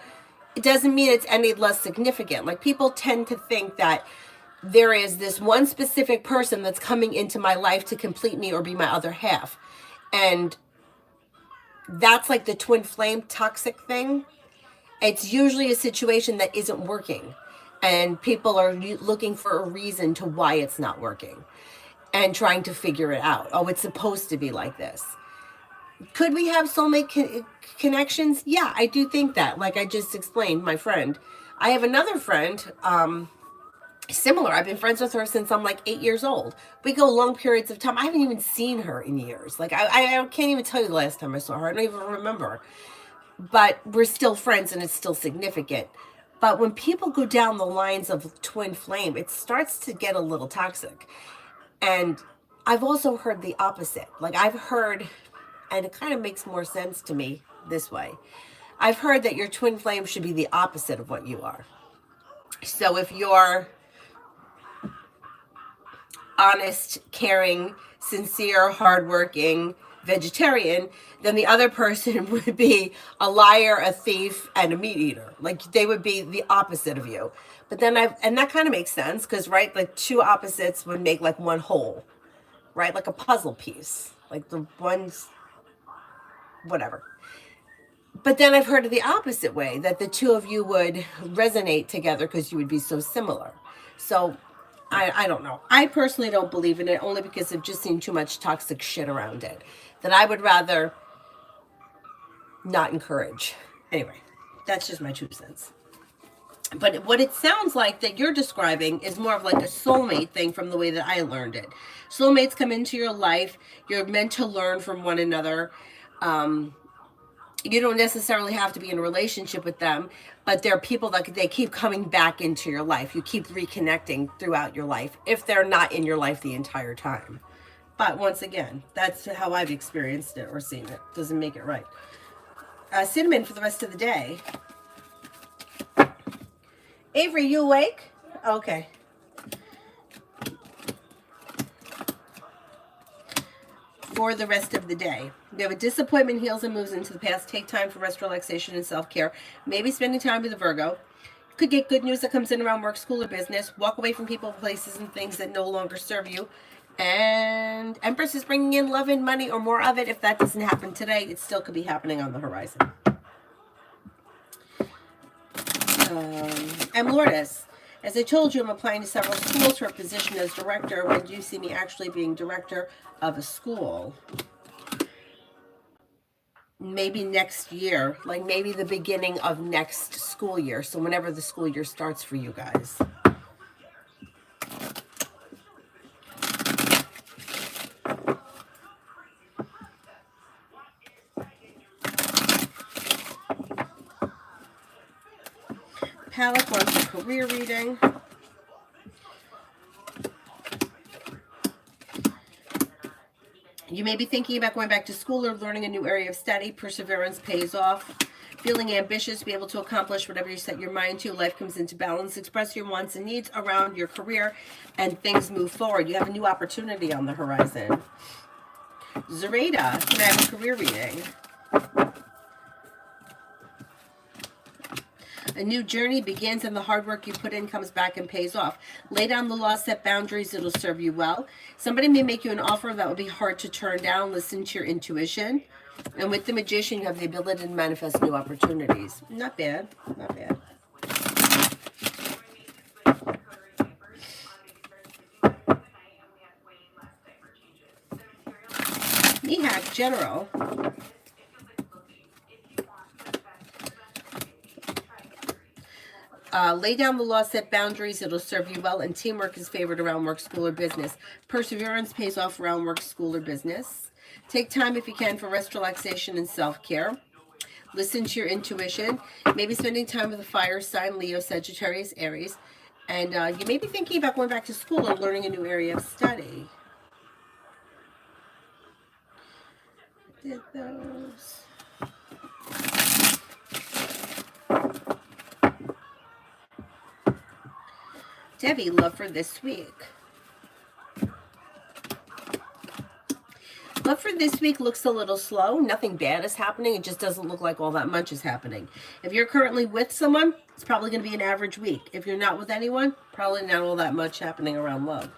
It doesn't mean it's any less significant. Like, people tend to think that there is this one specific person that's coming into my life to complete me or be my other half. And that's like the twin flame toxic thing. It's usually a situation that isn't working. And people are looking for a reason to why it's not working and trying to figure it out. Oh, it's supposed to be like this. Could we have soulmate connections? Yeah, I do think that. Like I just explained, my friend. I have another friend, similar. I've been friends with her since I'm like 8 years old. We go long periods of time. I haven't even seen her in years. Like, I can't even tell you the last time I saw her. I don't even remember. But we're still friends, and it's still significant. But when people go down the lines of twin flame, it starts to get a little toxic. And I've also heard the opposite. Like, I've heard, and it kind of makes more sense to me this way. I've heard that your twin flame should be the opposite of what you are. So if you're honest, caring, sincere, hardworking, vegetarian, then the other person would be a liar, a thief, and a meat eater. Like, they would be the opposite of you. But then and that kind of makes sense, because, right, like two opposites would make like one whole, right? Like a puzzle piece, like the ones, whatever. But then I've heard of the opposite way, that the two of you would resonate together because you would be so similar. So I don't know. I personally don't believe in it, only because I've just seen too much toxic shit around it that I would rather not encourage. Anyway, that's just my 2 cents. But what it sounds like that you're describing is more of like a soulmate thing from the way that I learned it. Soulmates come into your life. You're meant to learn from one another. You don't necessarily have to be in a relationship with them, but there are people that they keep coming back into your life. You keep reconnecting throughout your life if they're not in your life the entire time. But once again, that's how I've experienced it or seen it. Doesn't make it right. Cinnamon for the rest of the day. Avery, you awake? Okay. For the rest of the day. You have a disappointment heals and moves into the past. Take time for rest, relaxation, and self-care. Maybe spending time with a Virgo. Could get good news that comes in around work, school, or business. Walk away from people, places, and things that no longer serve you. And Empress is bringing in love and money, or more of it. If that doesn't happen today, it still could be happening on the horizon. And Lourdes, as I told you, I'm applying to several schools for a position as director. When do you see me actually being director of a school? Maybe next year, like maybe the beginning of next school year. So whenever the school year starts for you guys. Palak wants a career reading. You may be thinking about going back to school or learning a new area of study. Perseverance pays off. Feeling ambitious, be able to accomplish whatever you set your mind to. Life comes into balance. Express your wants and needs around your career, and things move forward. You have a new opportunity on the horizon. Zareda, can I have a career reading? A new journey begins, and the hard work you put in comes back and pays off. Lay down the law, set boundaries, it'll serve you well. Somebody may make you an offer that will be hard to turn down. Listen to your intuition. And with the Magician, you have the ability to manifest new opportunities. Not bad, not bad. General. Lay down the law, set boundaries. It'll serve you well. And teamwork is favored around work, school, or business. Perseverance pays off around work, school, or business. Take time if you can for rest, relaxation, and self-care. Listen to your intuition. Maybe spending time with a fire sign, Leo, Sagittarius, Aries. And you may be thinking about going back to school or learning a new area of study. Did those. Debbie, love for this week. Love for this week looks a little slow. Nothing bad is happening. It just doesn't look like all that much is happening. If you're currently with someone, it's probably going to be an average week. If you're not with anyone, probably not all that much happening around love.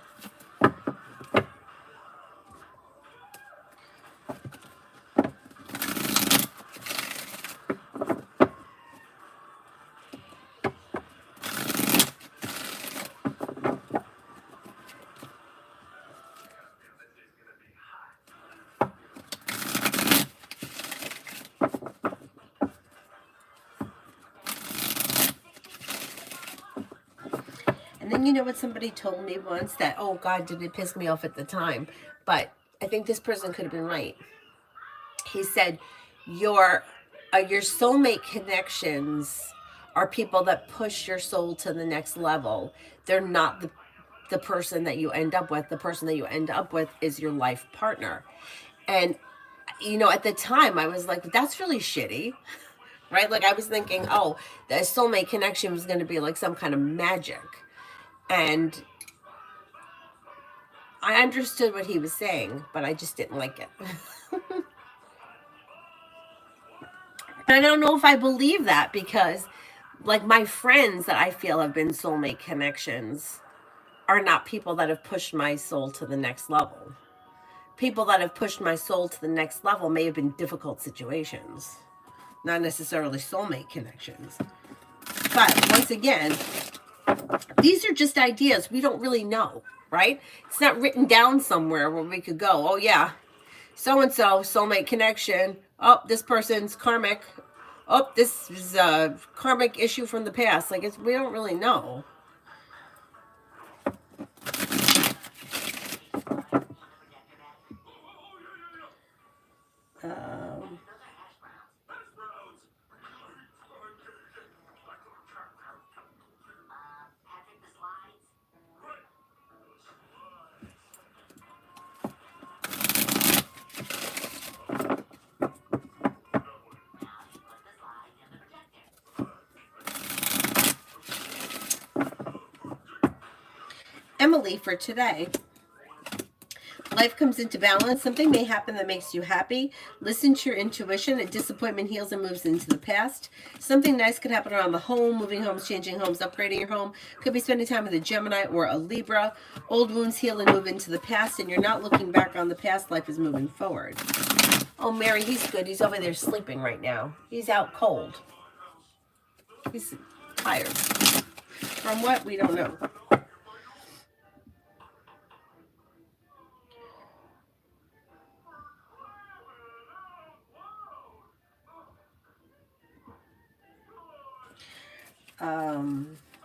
And you know what somebody told me once that, oh God, did it piss me off at the time. But I think this person could have been right. He said, your soulmate connections are people that push your soul to the next level. They're not the person that you end up with. The person that you end up with is your life partner. And, you know, at the time I was like, that's really shitty. Right? Like I was thinking, oh, the soulmate connection was going to be like some kind of magic. And I understood what he was saying, but I just didn't like it. And I don't know if I believe that because, like, my friends that I feel have been soulmate connections are not people that have pushed my soul to the next level. People that have pushed my soul to the next level may have been difficult situations, not necessarily soulmate connections. But once again, these are just ideas. We don't really know, right? It's not written down somewhere where we could go, oh yeah, so-and-so, soulmate connection. Oh, this person's karmic. Oh, this is a karmic issue from the past. Like, we don't really know. Emily for today. Life comes into balance. Something may happen that makes you happy. Listen to your intuition. A disappointment heals and moves into the past. Something nice could happen around the home. Moving homes, changing homes, upgrading your home. Could be spending time with a Gemini or a Libra. Old wounds heal and move into the past. And you're not looking back on the past. Life is moving forward. Oh, Mary, he's good. He's over there sleeping right now. He's out cold. He's tired. From what? We don't know.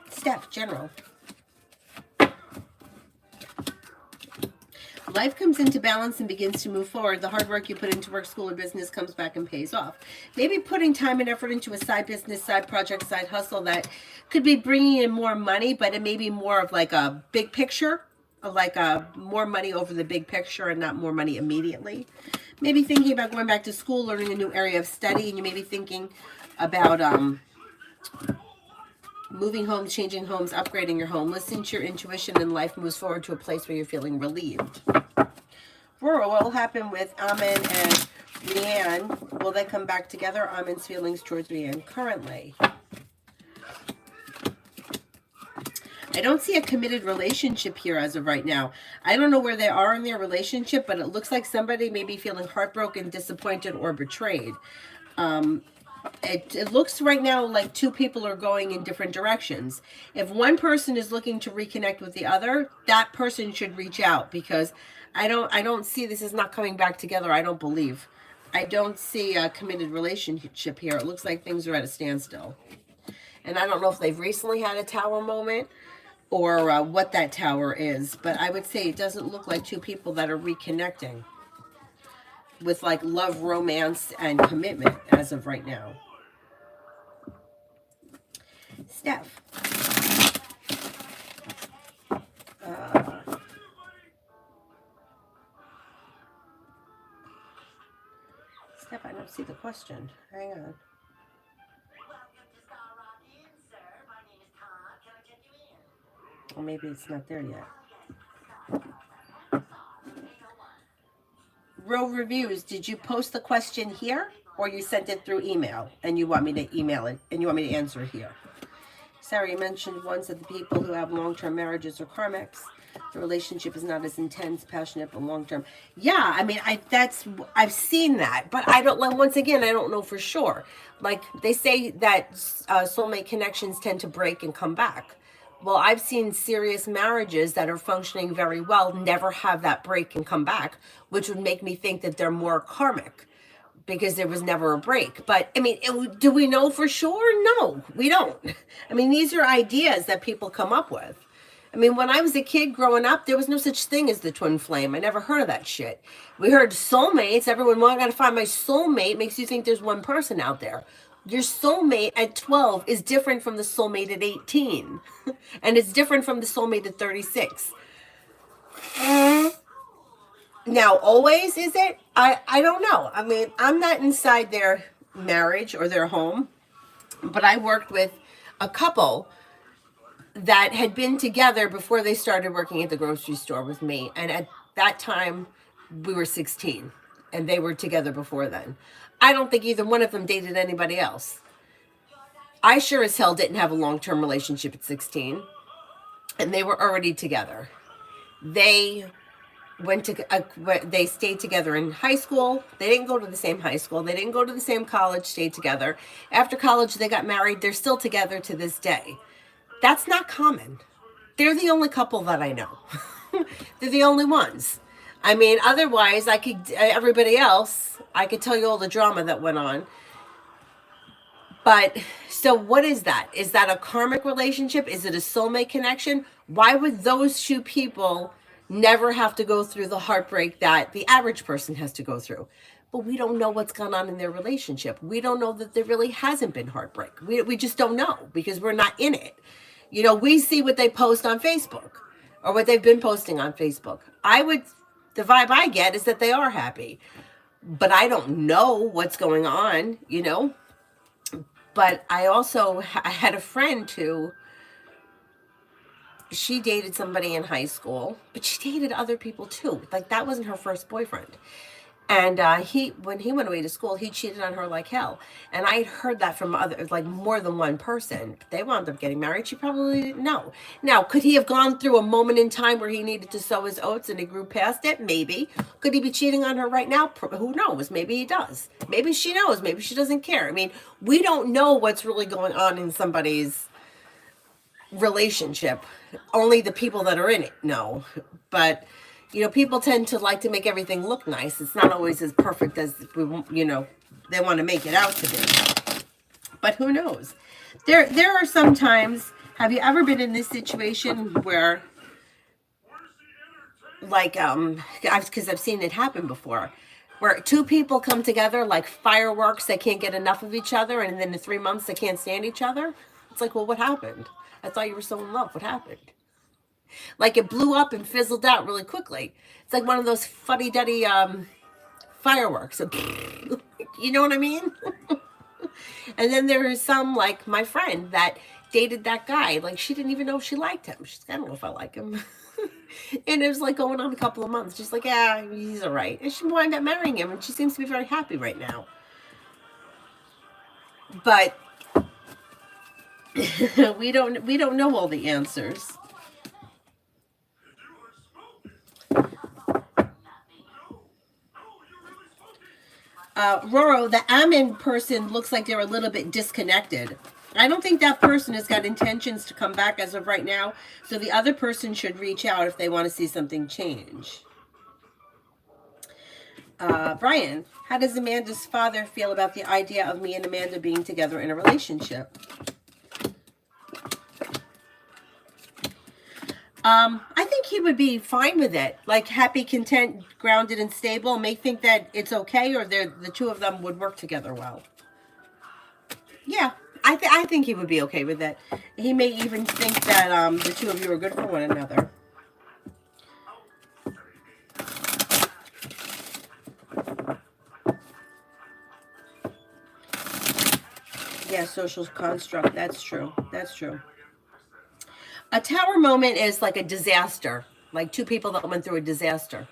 Steph, general. Life comes into balance and begins to move forward. The hard work you put into work, school, or business comes back and pays off. Maybe putting time and effort into a side business, side project, side hustle that could be bringing in more money, but it may be more of like a big picture, like more money over the big picture and not more money immediately. Maybe thinking about going back to school, learning a new area of study, and you may be thinking about moving homes, changing homes, upgrading your home. Listen to your intuition and life moves forward to a place where you're feeling relieved. Aurora, what will happen with Amin and Rianne? Will they come back together? Amin's feelings towards Rianne currently. I don't see a committed relationship here as of right now. I don't know where they are in their relationship, but it looks like somebody may be feeling heartbroken, disappointed, or betrayed. It looks right now like two people are going in different directions. If one person is looking to reconnect with the other, that person should reach out, because I don't see, this is not coming back together. I don't believe. I don't see a committed relationship here. It looks like things are at a standstill. And I don't know if they've recently had a tower moment or what that tower is, but I would say it doesn't look like two people that are reconnecting with like love, romance, and commitment as of right now. Steph. Steph, I don't see the question. Hang on. Or maybe it's not there yet. Row reviews, did you post the question here, or you sent it through email and you want me to email it and you want me to answer it here? Sarah, you mentioned once that the people who have long-term marriages are karmics. The relationship is not as intense, passionate, but long-term. Yeah, I mean, I've seen that, but I don't. Once again, I don't know for sure. Like they say that soulmate connections tend to break and come back. Well, I've seen serious marriages that are functioning very well never have that break and come back, which would make me think that they're more karmic, because there was never a break. But I mean, do we know for sure? No, we don't. I mean, these are ideas that people come up with. I mean, when I was a kid growing up, there was no such thing as the twin flame. I never heard of that shit. We heard soulmates. Everyone, well, I got to find my soulmate, makes you think there's one person out there. Your soulmate at 12 is different from the soulmate at 18. And it's different from the soulmate at 36. Now, always is it? I don't know. I mean, I'm not inside their marriage or their home, but I worked with a couple that had been together before they started working at the grocery store with me. And at that time, we were 16, and they were together before then. I don't think either one of them dated anybody else. I sure as hell didn't have a long-term relationship at 16, and they were already together. They they stayed together in high school. They didn't go to the same high school. They didn't go to the same college, stayed together. After college, they got married. They're still together to this day. That's not common. They're the only couple that I know. They're the only ones. I mean, otherwise, everybody else, I could tell you all the drama that went on. But, so what is that? Is that a karmic relationship? Is it a soulmate connection? Why would those two people never have to go through the heartbreak that the average person has to go through? But we don't know what's gone on in their relationship. We don't know that there really hasn't been heartbreak. We just don't know, because we're not in it. You know, we see what they post on Facebook or what they've been posting on Facebook. The vibe I get is that they are happy, but I don't know what's going on, you know. But I had a friend who, she dated somebody in high school, but she dated other people too. Like, that wasn't her first boyfriend. And when he went away to school, he cheated on her like hell. And I had heard that from more than one person. They wound up getting married. She probably didn't know. Now, could he have gone through a moment in time where he needed to sow his oats and he grew past it? Maybe. Could he be cheating on her right now? Who knows? Maybe he does. Maybe she knows. Maybe she doesn't care. I mean, we don't know what's really going on in somebody's relationship. Only the people that are in it know. But you know, people tend to like to make everything look nice. It's not always as perfect as they want to make it out to be. But who knows? There are some times. Have you ever been in this situation where, like, because I've seen it happen before, where two people come together like fireworks. They can't get enough of each other, and then in 3 months they can't stand each other. It's like, well, what happened? I thought you were so in love. What happened? Like, it blew up and fizzled out really quickly. It's like one of those fuddy-duddy fireworks. You know what I mean? And then there is some, like my friend, that dated that guy. Like, she didn't even know she liked him. She's like, I don't know if I like him. And it was like going on a couple of months. She's like, yeah, he's all right. And she wound up marrying him, and she seems to be very happy right now. But we don't know all the answers. Roro, the admin person looks like they're a little bit disconnected. I don't think that person has got intentions to come back as of right now. So the other person should reach out if they want to see something change. Brian, how does Amanda's father feel about the idea of me and Amanda being together in a relationship? I think he would be fine with it. Like happy, content, grounded, and stable. May think that it's okay, or the two of them would work together well. Yeah, I think he would be okay with it. He may even think that the two of you are good for one another. Yeah, social construct. That's true. That's true. A tower moment is like a disaster. Like two people that went through a disaster.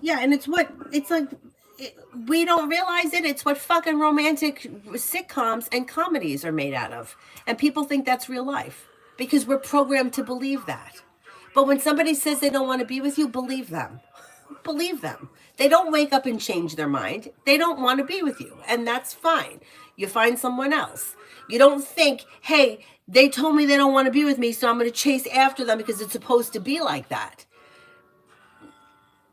Yeah, and it's like we don't realize it. It's what fucking romantic sitcoms and comedies are made out of. And people think that's real life because we're programmed to believe that. But when somebody says they don't want to be with you, believe them. Believe them. They don't wake up and change their mind. They don't want to be with you, and that's fine. You find someone else. You don't think, hey, they told me they don't want to be with me, so I'm going to chase after them because it's supposed to be like that.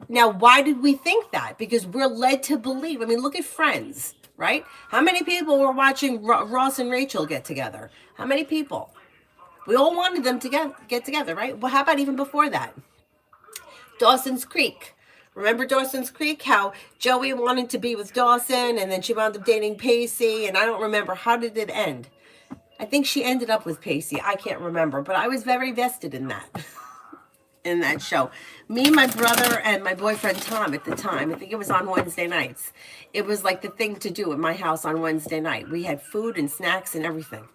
Now, why did we think that? Because we're led to believe. I mean, look at Friends, right? How many people were watching Ross and Rachel get together? How many people? We all wanted them to get together, right? Well, how about even before that? Dawson's Creek. Remember Dawson's Creek? How Joey wanted to be with Dawson and then she wound up dating Pacey. And I don't remember. How did it end? I think she ended up with Pacey. I can't remember. But I was very vested in that. In that show. Me, my brother, and my boyfriend Tom at the time. I think it was on Wednesday nights. It was like the thing to do at my house on Wednesday night. We had food and snacks and everything.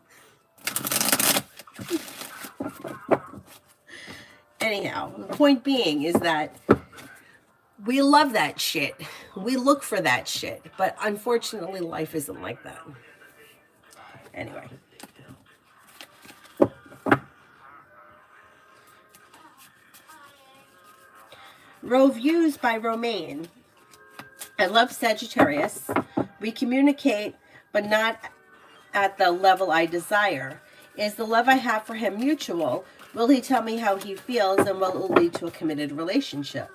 Anyhow, the point being is that we love that shit. We look for that shit. But unfortunately, life isn't like that. Anyway. Reviews by Romaine. I love Sagittarius. We communicate, but not at the level I desire. Is the love I have for him mutual? Will he tell me how he feels, and will it lead to a committed relationship?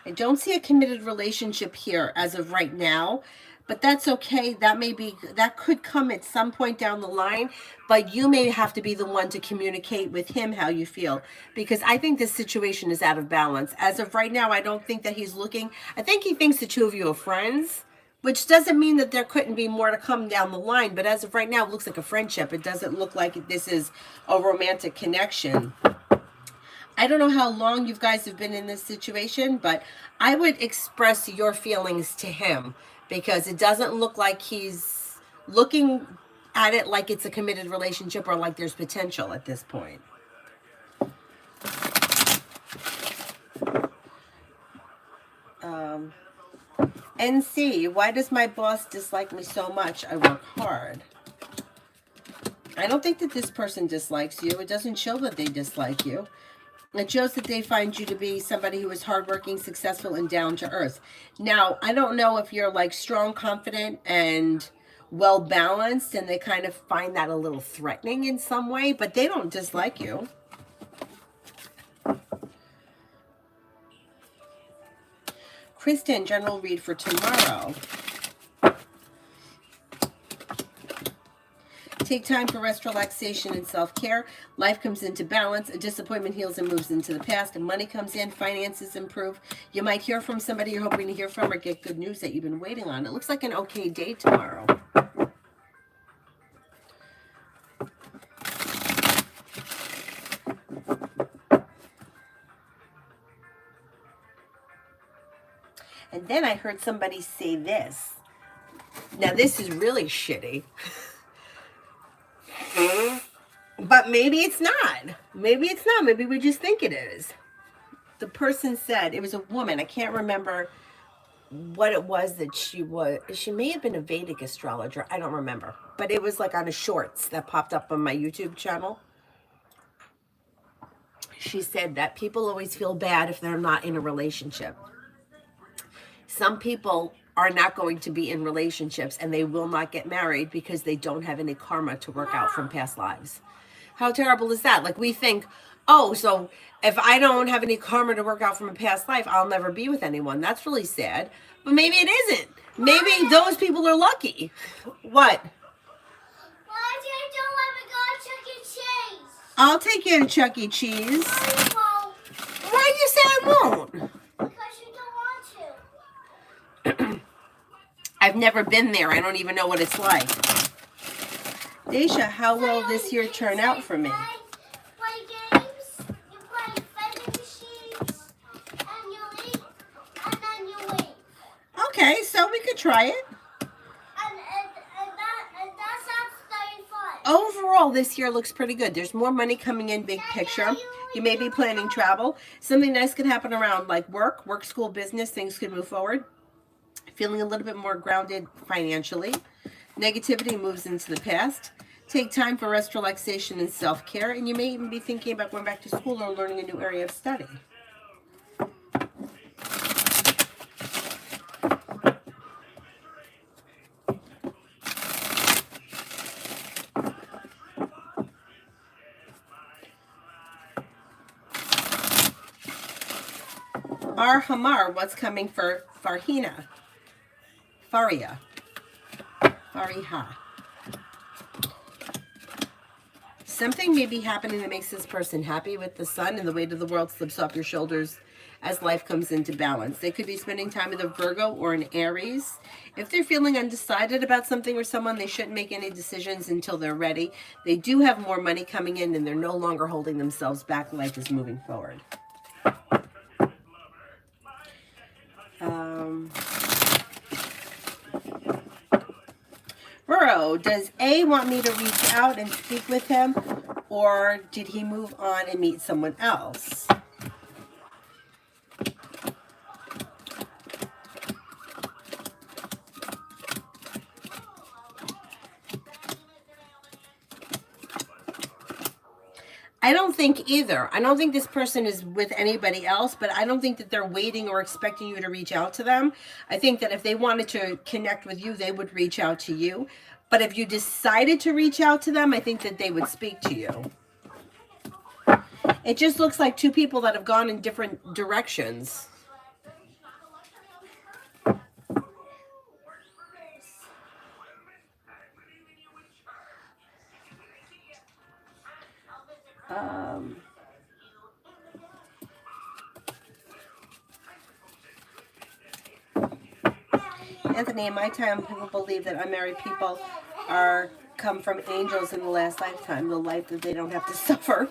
I don't see a committed relationship here as of right now, but that's okay. That could come at some point down the line, but you may have to be the one to communicate with him how you feel, because I think this situation is out of balance. As of right now, I don't think that he's looking. I think he thinks the two of you are friends, which doesn't mean that there couldn't be more to come down the line, but as of right now, it looks like a friendship. It doesn't look like this is a romantic connection. I don't know how long you guys have been in this situation, but I would express your feelings to him because it doesn't look like he's looking at it like it's a committed relationship or like there's potential at this point. NC, why does my boss dislike me so much? I work hard. I don't think that this person dislikes you. It doesn't show that they dislike you. It shows that they find you to be somebody who is hardworking, successful, and down to earth. Now, I don't know if you're like strong, confident, and well balanced, and they kind of find that a little threatening in some way, but they don't dislike you. Kristen, general read for tomorrow. Take time for rest, relaxation, and self-care. Life comes into balance. A disappointment heals and moves into the past. And money comes in. Finances improve. You might hear from somebody you're hoping to hear from or get good news that you've been waiting on. It looks like an okay day tomorrow. And then I heard somebody say this. Now, this is really shitty. But maybe it's not. Maybe it's not. Maybe we just think it is. The person said, it was a woman. I can't remember what it was that she was. She may have been a Vedic astrologer. I don't remember. But it was like on a shorts that popped up on my YouTube channel. She said that people always feel bad if they're not in a relationship. Some people are not going to be in relationships and they will not get married because they don't have any karma to work out from past lives. How terrible is that? Like we think, oh, so if I don't have any karma to work out from a past life, I'll never be with anyone. That's really sad. But maybe it isn't. Maybe those people are lucky. What? Why did you let me go to Chuck E. Cheese? I'll take you to Chuck E. Cheese. No, you won't. Why did you say I won't? Because you don't want to. I've never been there. I don't even know what it's like. Deja, how will this year turn out for me? You play games, you play vending machines, and you eat, and then you leave. Okay, so we could try it. And that sounds very fun. Overall, this year looks pretty good. There's more money coming in, big picture. You may be planning travel. Something nice could happen around like work, school, business. Things could move forward. Feeling a little bit more grounded financially. Negativity moves into the past. Take time for rest, relaxation, and self-care. And you may even be thinking about going back to school or learning a new area of study. Hamar, what's coming for Farhina? Fariha. Something may be happening that makes this person happy with the sun, and the weight of the world slips off your shoulders as life comes into balance. They could be spending time with a Virgo or an Aries. If they're feeling undecided about something or someone, they shouldn't make any decisions until they're ready. They do have more money coming in, and they're no longer holding themselves back. Life is moving forward. Burrow, does A want me to reach out and speak with him, or did he move on and meet someone else? I don't think either. I don't think this person is with anybody else, but I don't think that they're waiting or expecting you to reach out to them. I think that if they wanted to connect with you, they would reach out to you. But if you decided to reach out to them, I think that they would speak to you. It just looks like two people that have gone in different directions. Anthony, in my time, people believe that unmarried people come from angels in the last lifetime, the life that they don't have to suffer.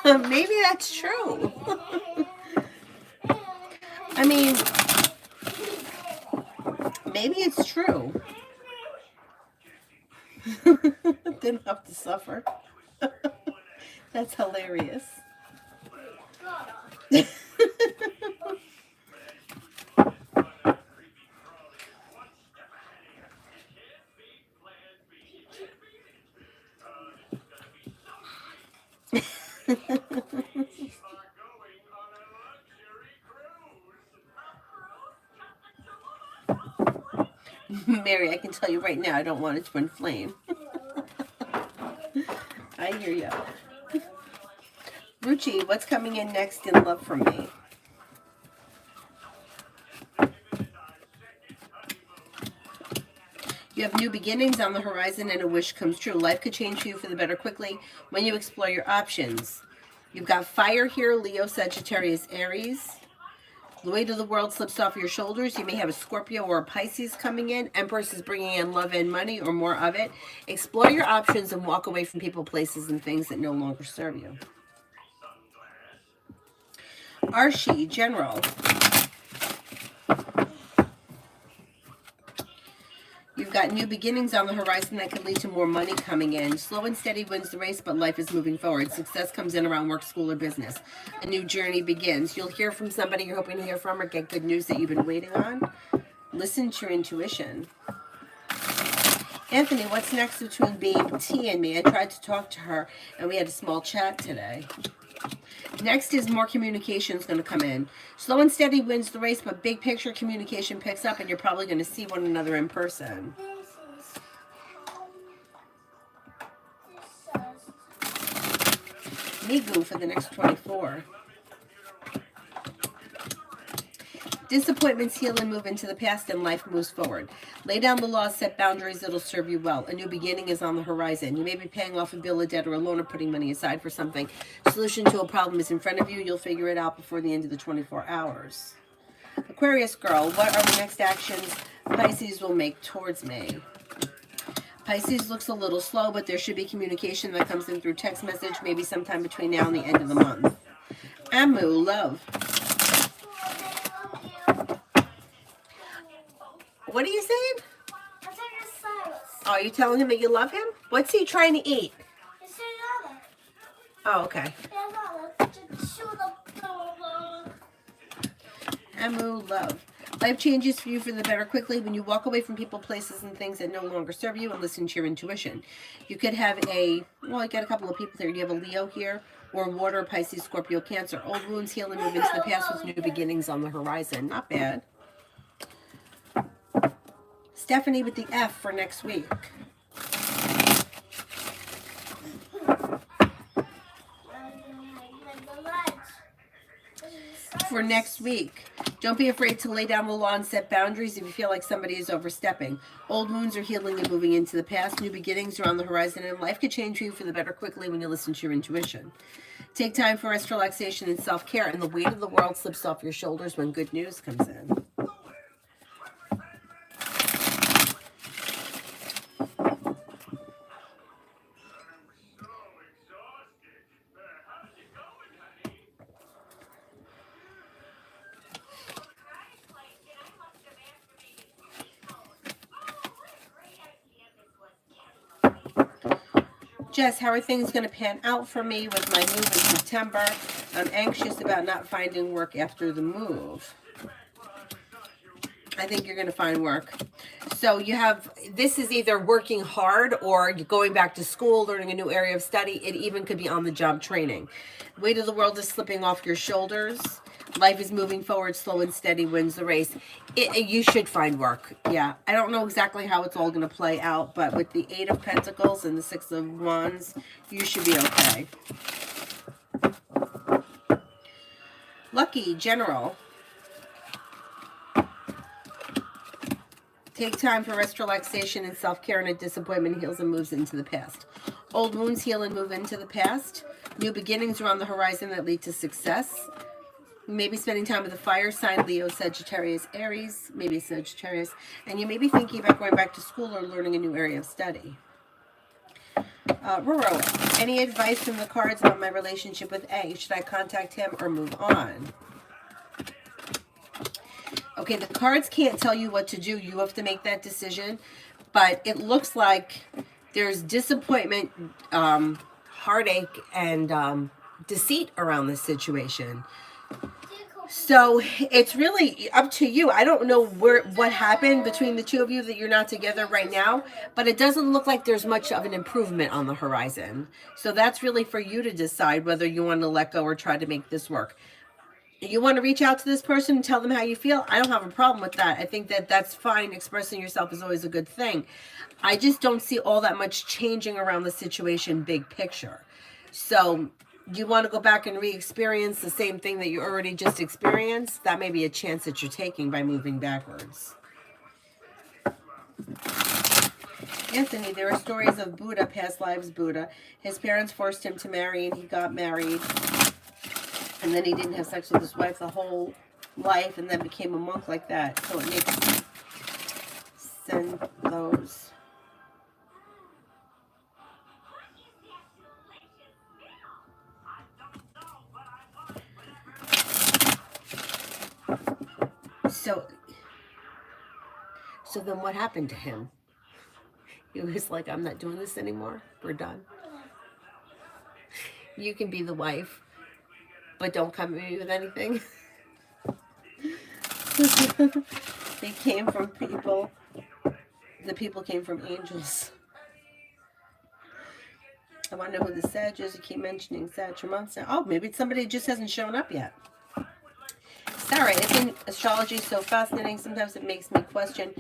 Maybe that's true. I mean, maybe it's true. Didn't have to suffer. That's hilarious. Mary, I can tell you right now, I don't want it to inflame. I hear you. Ruchi, what's coming in next in love from me? You have new beginnings on the horizon and a wish comes true. Life could change for you for the better quickly when you explore your options. You've got fire here, Leo, Sagittarius, Aries. The weight of the world slips off your shoulders. You may have a Scorpio or a Pisces coming in. Empress is bringing in love and money or more of it. Explore your options and walk away from people, places, and things that no longer serve you. Arshi, General. You've got got new beginnings on the horizon that could lead to more money coming in. Slow and steady wins the race, but life is moving forward. Success comes in around work, school, or business. A new journey begins. You'll hear from somebody you're hoping to hear from or get good news that you've been waiting on. Listen to your intuition. Anthony, what's next between Babe T and me? I tried to talk to her, and we had a small chat today. Next is more communication is going to come in. Slow and steady wins the race, but big picture communication picks up, and you're probably going to see one another in person. Migu for the next 24. Disappointments heal and move into the past, and life moves forward. Lay down the laws, set boundaries that'll serve you well. A new beginning is on the horizon. You may be paying off a bill, a debt, or a loan, or putting money aside for something. Solution to a problem is in front of you. You'll figure it out before the end of the 24 hours. Aquarius girl, what are the next actions Pisces will make towards me? Pisces looks a little slow, but there should be communication that comes in through text message, maybe sometime between now and the end of the month. Amu, love. What are you saying? I'm talking to Cyrus. Oh, are you telling him that you love him? What's he trying to eat? It's another. Oh, okay. Amu, love. Life changes for you for the better quickly when you walk away from people, places, and things that no longer serve you and listen to your intuition. You could have I got a couple of people here. You have a Leo here, or water, Pisces, Scorpio, Cancer. Old wounds heal and move into the past with new beginnings on the horizon. Not bad. Stephanie with the F for next week. For next week, don't be afraid to lay down the law and set boundaries if you feel like somebody is overstepping. Old wounds are healing and moving into the past. New beginnings are on the horizon, and life could change for you for the better quickly when you listen to your intuition. Take time for rest, relaxation, and self-care, and the weight of the world slips off your shoulders when good news comes in. Jess, how are things going to pan out for me with my move in September? I'm anxious about not finding work after the move. I think you're going to find work. So you have, this is either working hard or going back to school, learning a new area of study. It even could be on the job training. Weight of the world is slipping off your shoulders. Life is moving forward, slow and steady wins the race. You should find work. Yeah, I don't know exactly how it's all going to play out, but with the 8 of Pentacles and the 6 of Wands, you should be okay. Lucky, General. Take time for rest, relaxation, and self-care, and a disappointment heals and moves into the past. Old wounds heal and move into the past. New beginnings are on the horizon that lead to success. Maybe spending time with a fire sign, Leo, Sagittarius, Aries, maybe Sagittarius, and you may be thinking about going back to school or learning a new area of study. Roro, any advice from the cards about my relationship with A? Should I contact him or move on? Okay, the cards can't tell you what to do. You have to make that decision, but it looks like there's disappointment, heartache, and deceit around this situation. So it's really up to you. I don't know what happened between the two of you that you're not together right now, but it doesn't look like there's much of an improvement on the horizon. So that's really for you to decide whether you want to let go or try to make this work. You want to reach out to this person and tell them how you feel? I don't have a problem with that. I think that that's fine. Expressing yourself is always a good thing. I just don't see all that much changing around the situation big picture. So you want to go back and re-experience the same thing that you already just experienced? That may be a chance that you're taking by moving backwards. Anthony, there are stories of Buddha, past lives Buddha. His parents forced him to marry and he got married. And then he didn't have sex with his wife the whole life and then became a monk like that. So it makes send those. So then what happened to him? He was like, I'm not doing this anymore. We're done. You can be the wife, but don't come at me with anything. They came from people. The people came from angels. I want to know who the Sag is. You keep mentioning Sag months now. Oh, maybe it's somebody who just hasn't shown up yet. Sarah, I think astrology is so fascinating. Sometimes it makes me question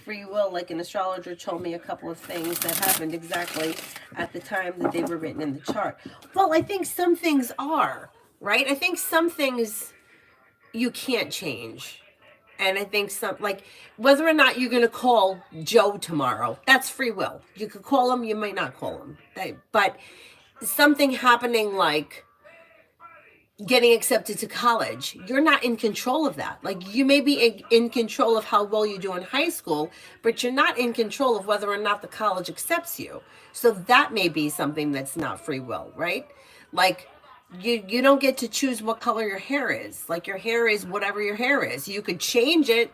free will. Like an astrologer told me a couple of things that happened exactly at the time that they were written in the chart. Well, I think some things are, right? I think some things you can't change. And I think some, like, whether or not you're going to call Joe tomorrow, that's free will. You could call him, you might not call him. But something happening like getting accepted to college, you're not in control of that. Like, you may be in control of how well you do in high school, but you're not in control of whether or not the college accepts you. So that may be something that's not free will, right? Like, you don't get to choose what color your hair is. Like, your hair is whatever your hair is. You could change it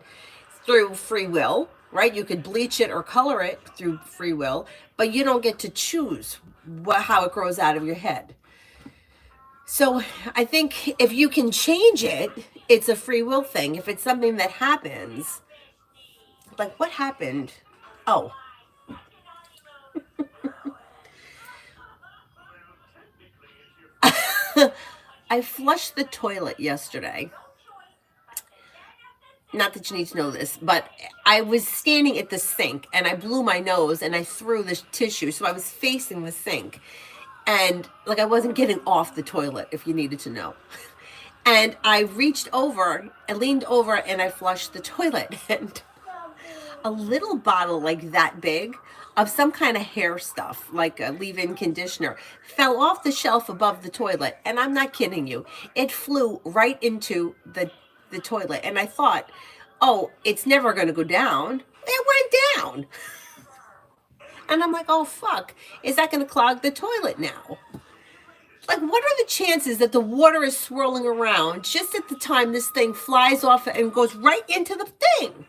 through free will, right? You could bleach it or color it through free will, but you don't get to choose how it grows out of your head. So I think if you can change it, it's a free will thing. If it's something that happens, like what happened? Oh. I flushed the toilet yesterday. Not that you need to know this, but I was standing at the sink and I blew my nose and I threw the tissue. So I was facing the sink. And like I wasn't getting off the toilet, if you needed to know. And I reached over, I leaned over and I flushed the toilet. And a little bottle like that big of some kind of hair stuff, like a leave-in conditioner, fell off the shelf above the toilet. And I'm not kidding you. It flew right into the toilet. And I thought, oh, it's never going to go down. It went down. And I'm like, oh, fuck, is that going to clog the toilet now? Like, what are the chances that the water is swirling around just at the time this thing flies off and goes right into the thing?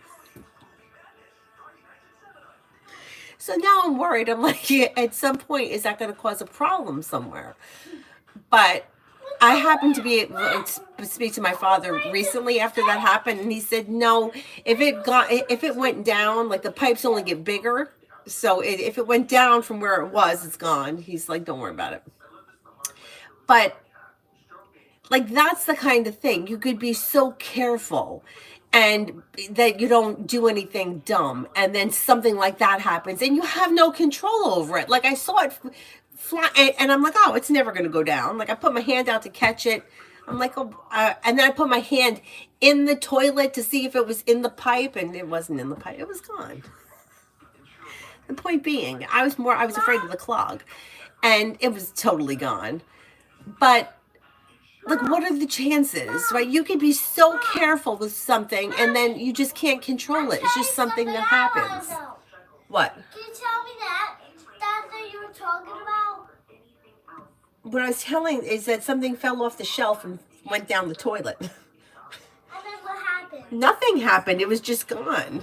So now I'm worried. I'm like, at some point, is that going to cause a problem somewhere? But I happened to be able to speak to my father recently after that happened, and he said, no, if it went down, like the pipes only get bigger. So if it went down from where it was, it's gone. He's like, don't worry about it. But like, that's the kind of thing. You could be so careful and that you don't do anything dumb. And then something like that happens and you have no control over it. Like I saw it fly and I'm like, oh, it's never going to go down. Like I put my hand out to catch it. I'm like, oh, and then I put my hand in the toilet to see if it was in the pipe and it wasn't in the pipe. It was gone. The point being, I was afraid of the clog and it was totally gone. But like, what are the chances, right? You can be so careful with something and then you just can't control it. It's just something that happens. What? Can you tell me that you were talking about? What I was telling is that something fell off the shelf and went down the toilet. And then what happened? Nothing happened. It was just gone.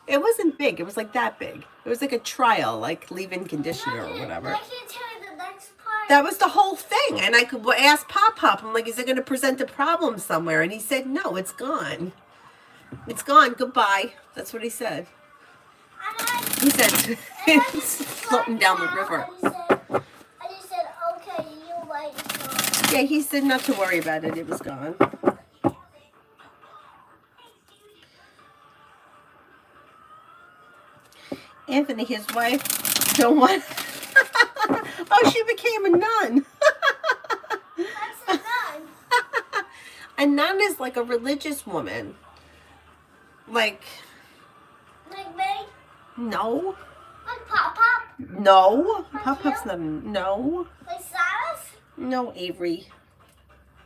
It wasn't big. It was like that big. It was like a trial, like leave-in conditioner or whatever. I can't tell you the next part. That was the whole thing. And I could ask Pop. I'm like, is it going to present a problem somewhere? And he said, no, it's gone. It's gone. Goodbye. That's what he said. He said, it's floating down the river. And he said, okay, you're right. Yeah, he said not to worry about it. It was gone. Anthony, his wife, don't want... Oh, she became a nun. That's a nun. A nun is like a religious woman. Like me? No. Like Pop? No. Like Pop's you? not no. Like Cyrus? No, Avery.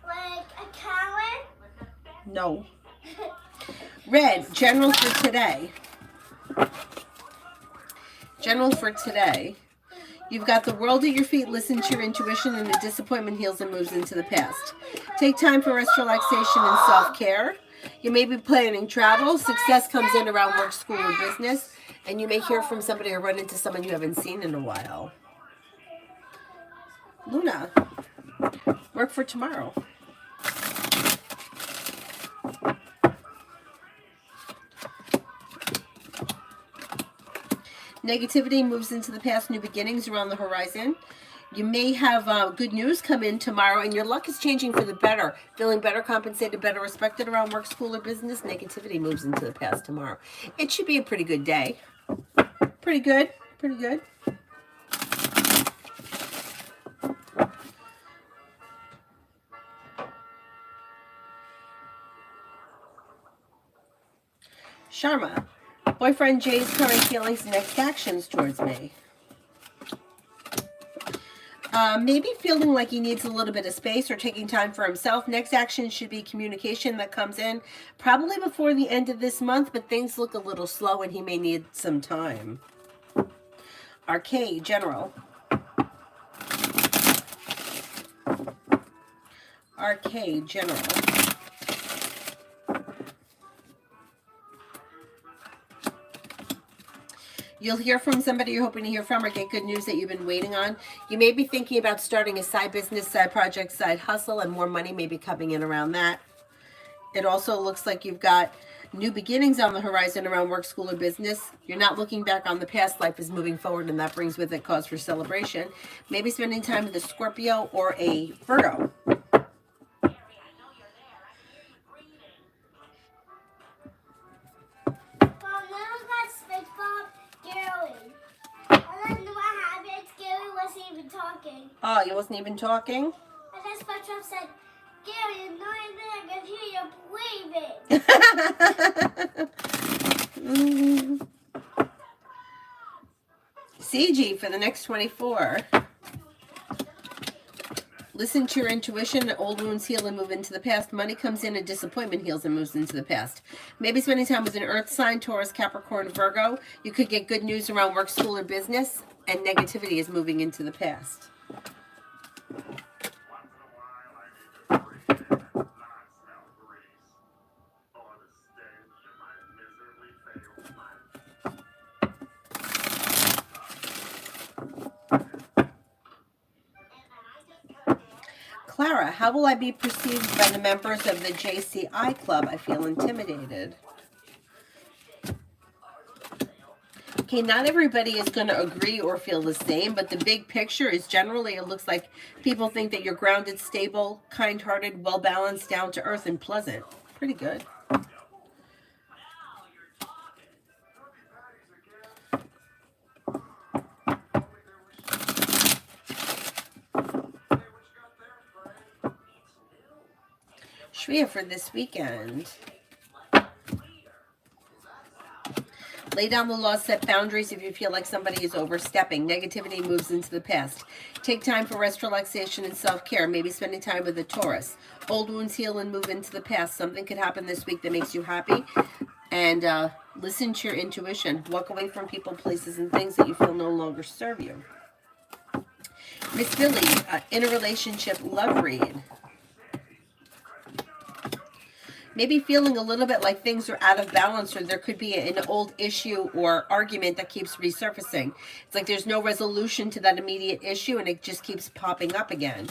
Like a Karen? No. Red, general for today. General for today. You've got the world at your feet. Listen to your intuition, and the disappointment heals and moves into the past. Take time for rest, relaxation, and self-care. You may be planning travel. Success comes in around work, school, or business. And you may hear from somebody or run into someone you haven't seen in a while. Luna, work for tomorrow. Negativity moves into the past, new beginnings around the horizon. You may have good news come in tomorrow, and your luck is changing for the better. Feeling better, compensated, better respected around work, school, or business. Negativity moves into the past tomorrow. It should be a pretty good day. Pretty good. Pretty good. Sharma, boyfriend Jay's current feelings and next actions towards me. Maybe feeling like he needs a little bit of space or taking time for himself. Next action should be communication that comes in probably before the end of this month, but things look a little slow and he may need some time. Arcade, General. Arcade, General. You'll hear from somebody you're hoping to hear from or get good news that you've been waiting on. You may be thinking about starting a side business, side project, side hustle, and more money may be coming in around that. It also looks like you've got new beginnings on the horizon around work, school, or business. You're not looking back on the past. Life is moving forward, and that brings with it cause for celebration. Maybe spending time with a Scorpio or a Virgo. Oh, you wasn't even talking? And then SpongeBob said, Gary, you're not even, I can hear you breathing. CG for the next 24. Listen to your intuition. Old wounds heal and move into the past. Money comes in and disappointment heals and moves into the past. Maybe spending time with an earth sign, Taurus, Capricorn, Virgo. You could get good news around work, school, or business. And negativity is moving into the past. Clara, how will I be perceived by the members of the JCI club? I feel intimidated. Okay, not everybody is going to agree or feel the same, but the big picture is generally it looks like people think that you're grounded, stable, kind-hearted, well-balanced, down-to-earth, and pleasant. Pretty good. Shreya for this weekend. Lay down the law, set boundaries if you feel like somebody is overstepping. Negativity moves into the past. Take time for rest, relaxation, and self-care. Maybe spending time with a Taurus. Old wounds heal and move into the past. Something could happen this week that makes you happy. And listen to your intuition. Walk away from people, places, and things that you feel no longer serve you. Miss Billy, in a relationship love read. Maybe feeling a little bit like things are out of balance, or there could be an old issue or argument that keeps resurfacing. It's like there's no resolution to that immediate issue and it just keeps popping up again.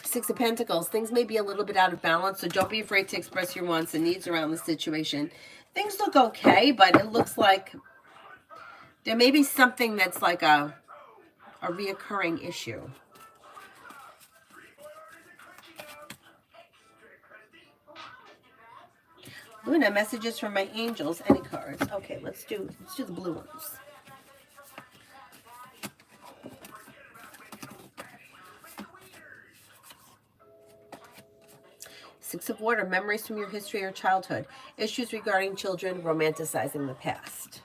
Six of Pentacles, things may be a little bit out of balance, so don't be afraid to express your wants and needs around the situation. Things look okay, but it looks like there may be something that's like a reoccurring issue. Luna, messages from my angels. Any cards? Okay, let's do the blue ones. Six of Water, memories from your history or childhood. Issues regarding children, romanticizing the past.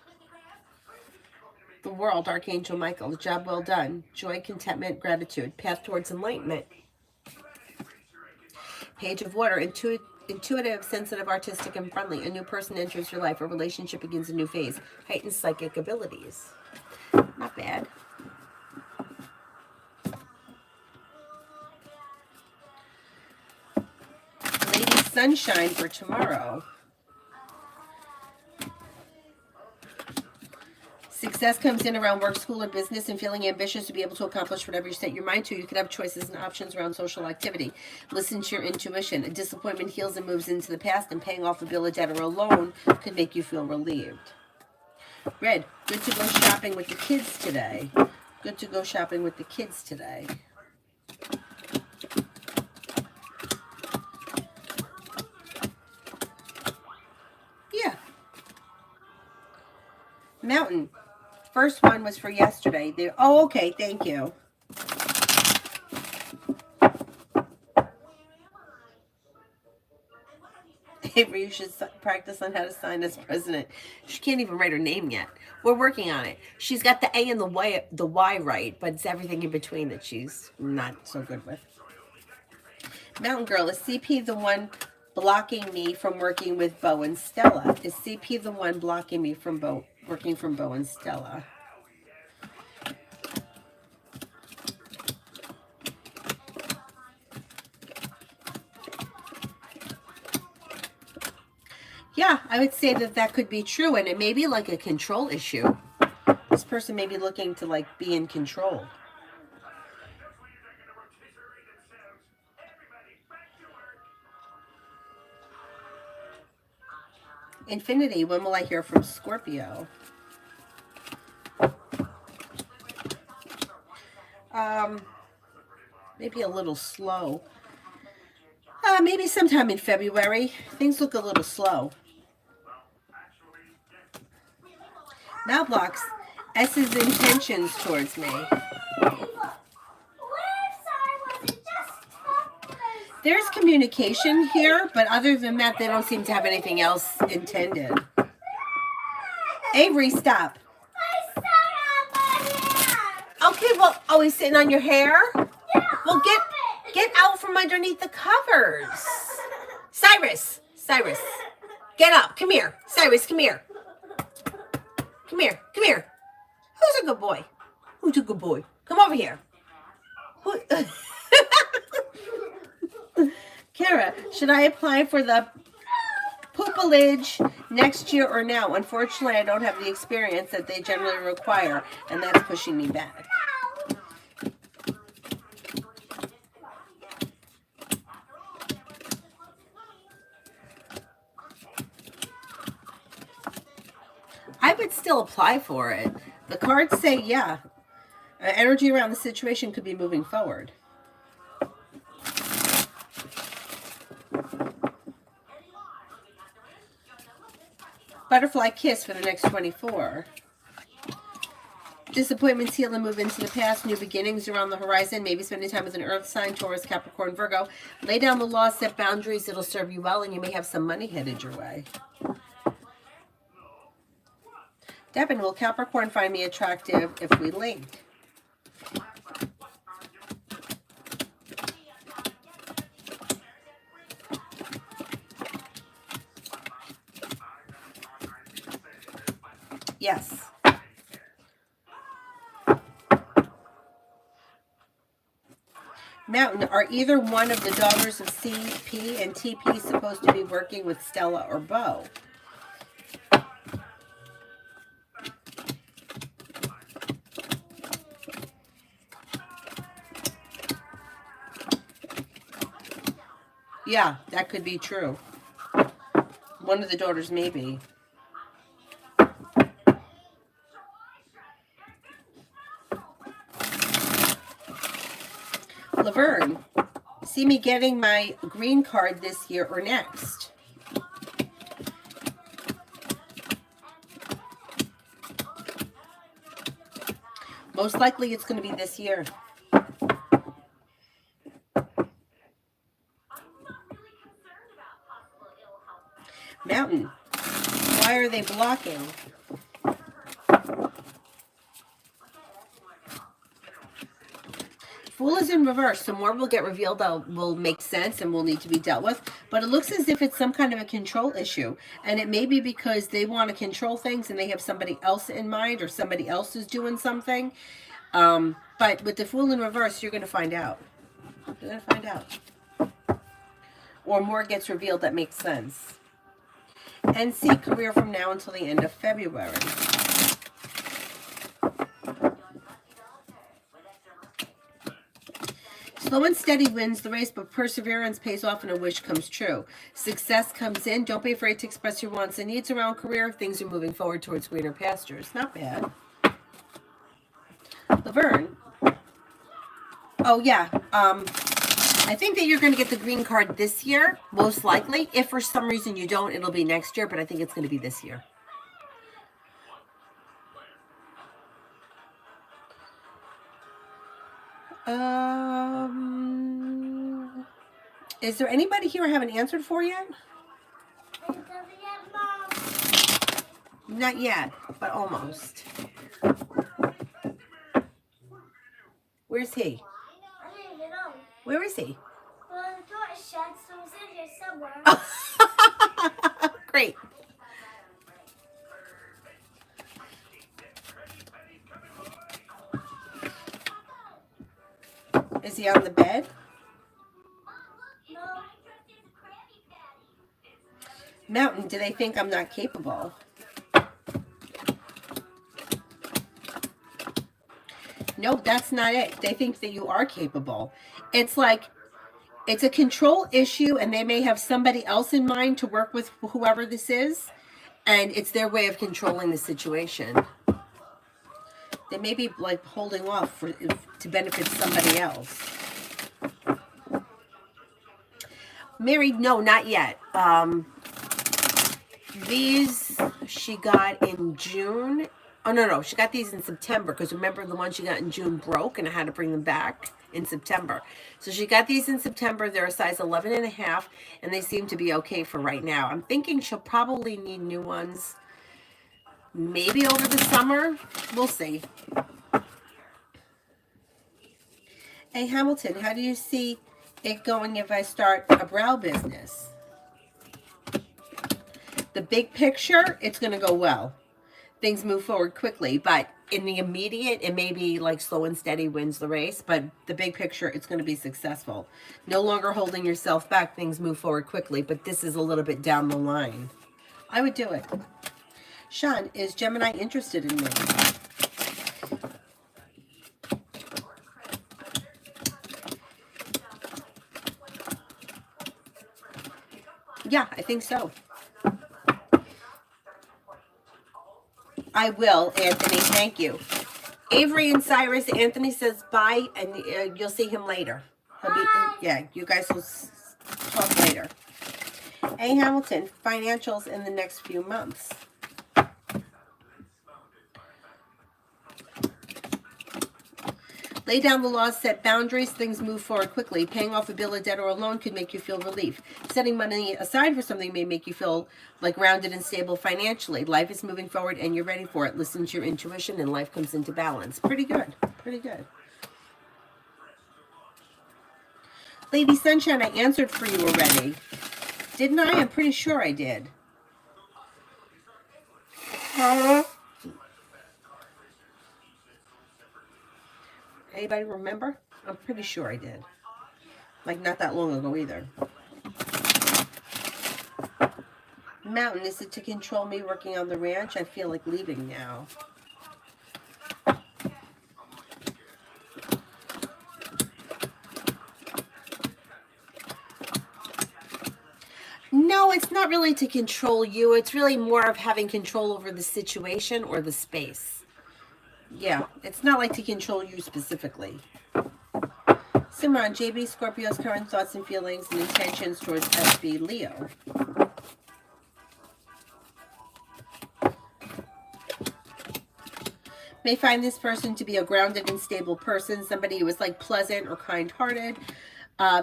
The World, Archangel Michael, job well done. Joy, contentment, gratitude. Path towards enlightenment. Page of Water, intuitive, sensitive, artistic, and friendly. A new person enters your life. A relationship begins a new phase. Heightened psychic abilities. Not bad. Lady Sunshine for tomorrow. Success comes in around work, school, or business, and feeling ambitious to be able to accomplish whatever you set your mind to. You could have choices and options around social activity. Listen to your intuition. A disappointment heals and moves into the past, and paying off a bill, a debt, or a loan could make you feel relieved. Red, good to go shopping with the kids today. Good to go shopping with the kids today. Yeah. Mountain. First one was for yesterday. Oh, okay. Thank you. Avery, you should practice on how to sign as president. She can't even write her name yet. We're working on it. She's got the A and the Y right, but it's everything in between that she's not so good with. Mountain Girl, is CP the one blocking me from working with Bo and Stella? Is CP the one blocking me from working from Bo and Stella? Yeah, I would say that could be true, and it may be like a control issue. This person may be looking to like be in control. Infinity, when will I hear from Scorpio? Maybe a little slow. Maybe sometime in February. Things look a little slow. Now blocks S's intentions towards me. There's communication here, but other than that, they don't seem to have anything else intended. Avery, stop. Okay, well, oh, he's sitting on your hair? Well, get out from underneath the covers. Cyrus, get up. Come here. Cyrus, come here. Come here. Who's a good boy? Who's a good boy? Come over here. Kara, should I apply for the pupillage next year or now? Unfortunately, I don't have the experience that they generally require, and that's pushing me back. I would still apply for it. The cards say, yeah, energy around the situation could be moving forward. Butterfly kiss for the next 24. Disappointments heal and move into the past. New beginnings are on the horizon. Maybe spending time with an earth sign, Taurus, Capricorn, Virgo. Lay down the law, set boundaries. It'll serve you well, and you may have some money headed your way. Devin, will Capricorn find me attractive if we link? Yes. Mountain, are either one of the daughters of CP and TP supposed to be working with Stella or Bo? Yeah, that could be true. One of the daughters may be. Laverne, see me getting my green card this year or next? Most likely it's going to be this year. Mountain, why are they blocking? Fool is in reverse, so more will get revealed that will make sense and will need to be dealt with. But it looks as if it's some kind of a control issue. And it may be because they want to control things and they have somebody else in mind or somebody else is doing something. But with the Fool in reverse, you're going to find out. You're going to find out. Or more gets revealed that makes sense. NC career from now until the end of February. Slow and steady wins the race, but perseverance pays off and a wish comes true. Success comes in. Don't be afraid to express your wants and needs around career. Things are moving forward towards greener pastures. Not bad. Laverne. Oh, yeah. I think that you're going to get the green card this year, most likely. If for some reason you don't, it'll be next year, but I think it's going to be this year. Is there anybody here I haven't answered for yet? Not yet, but almost. Where's he? I don't even know. Where is he? Well, the door is shut, so he's in here somewhere. Great. Is he on the bed? No. Mountain, do they think I'm not capable? Nope, that's not it. They think that you are capable. It's like, it's a control issue, and they may have somebody else in mind to work with, whoever this is, and it's their way of controlling the situation. They may be like holding off to benefit somebody else. Married? No, not yet. These she got in June. Oh, no, she got these in September, because remember the ones she got in June broke and I had to bring them back in September. So she got these in September. They're a size 11 and a half, and they seem to be okay for right now. I'm thinking she'll probably need new ones maybe over the summer. We'll see. Hey, Hamilton, how do you see it going if I start a brow business? The big picture, it's going to go well. Things move forward quickly, but in the immediate, it may be like slow and steady wins the race, but the big picture, it's going to be successful. No longer holding yourself back, things move forward quickly, but this is a little bit down the line. I would do it. Sean, is Gemini interested in me? Yeah, I think so. I will, Anthony. Thank you. Avery and Cyrus. Anthony says bye, and you'll see him later. Yeah, you guys will talk later. Hey, Hamilton. Financials in the next few months. Lay down the laws, set boundaries, things move forward quickly. Paying off a bill, a debt, or a loan could make you feel relief. Setting money aside for something may make you feel like grounded and stable financially. Life is moving forward and you're ready for it. Listen to your intuition and life comes into balance. Pretty good. Pretty good. Lady Sunshine, I answered for you already. Didn't I? I'm pretty sure I did. Anybody remember? I'm pretty sure I did. Like, not that long ago either. Mountain, is it to control me working on the ranch? I feel like leaving now. No, it's not really to control you. It's really more of having control over the situation or the space. Yeah, it's not like to control you specifically. Simran, JB, Scorpio's current thoughts and feelings and intentions towards SB Leo. May find this person to be a grounded and stable person, somebody who is like pleasant or kind-hearted.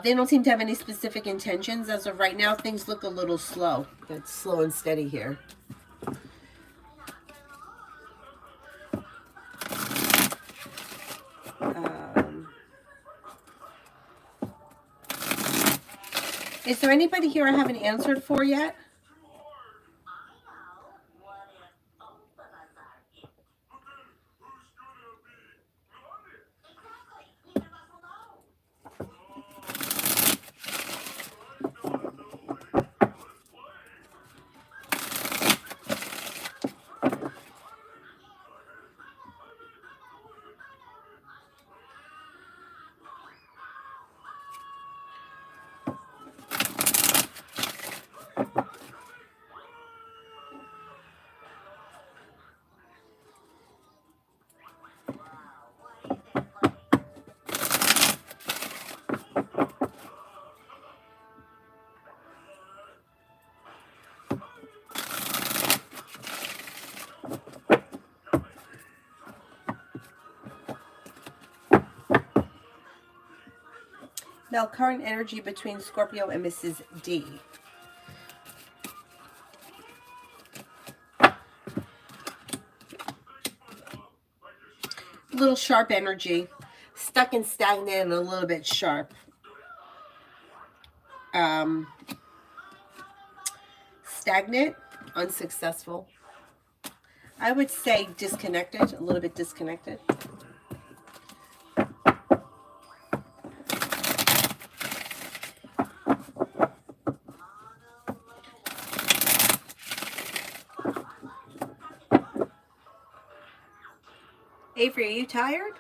They don't seem to have any specific intentions. As of right now, things look a little slow. It's slow and steady here. Is there anybody here I haven't answered for yet? Now, current energy between Scorpio and Mrs. D. A little sharp energy. Stuck and stagnant and a little bit sharp. Stagnant, unsuccessful. I would say disconnected, a little bit disconnected. Avery, are you tired?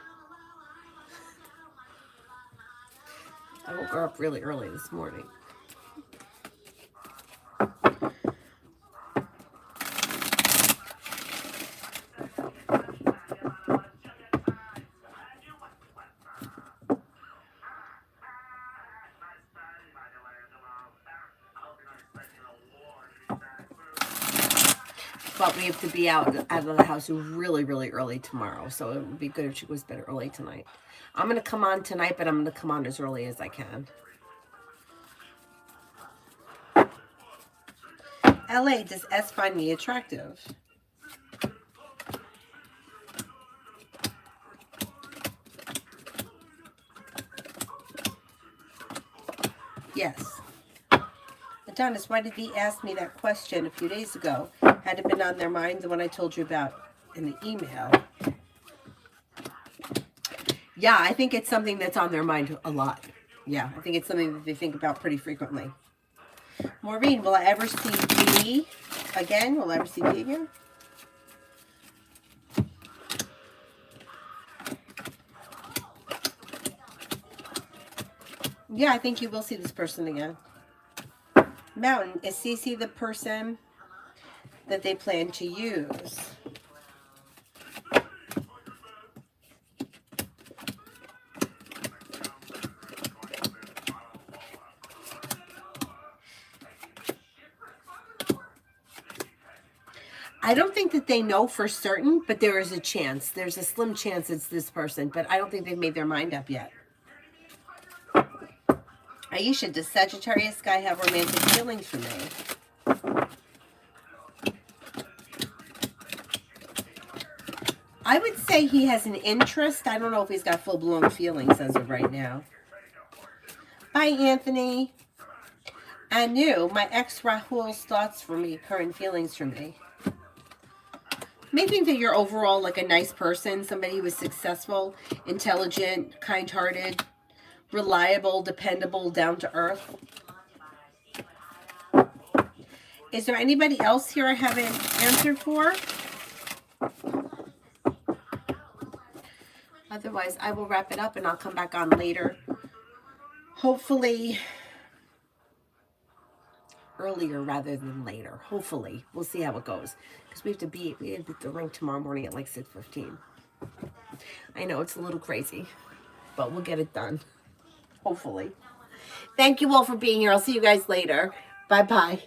I woke her up really early this morning. But we have to be out of the house really, really early tomorrow. So it would be good if she goes to bed early tonight. I'm going to come on tonight, but I'm going to come on as early as I can. LA, does S find me attractive? Yes. Adonis, why did he ask me that question a few days ago? Had it been on their minds when I told you about in the email? Yeah, I think it's something that's on their mind a lot. Yeah, I think it's something that they think about pretty frequently. Maureen, will I ever see B again? Will I ever see B again? Yeah, I think you will see this person again. Mountain, is Cece the person that they plan to use? I don't think that they know for certain, but there is a chance. There's a slim chance it's this person, but I don't think they've made their mind up yet. Aisha, does Sagittarius guy have romantic feelings for me? I would say he has an interest. I don't know if he's got full-blown feelings as of right now. Bye, Anthony. Anu, my ex Rahul's thoughts for me, current feelings for me. May think that you're overall like a nice person, somebody who is successful, intelligent, kind-hearted, reliable, dependable, down to earth. Is there anybody else here I haven't answered for? Otherwise, I will wrap it up and I'll come back on later. Hopefully earlier rather than later. Hopefully. We'll see how it goes. Because we have to the ring tomorrow morning at like 6:15. I know it's a little crazy, but we'll get it done. Hopefully. Thank you all for being here. I'll see you guys later. Bye-bye.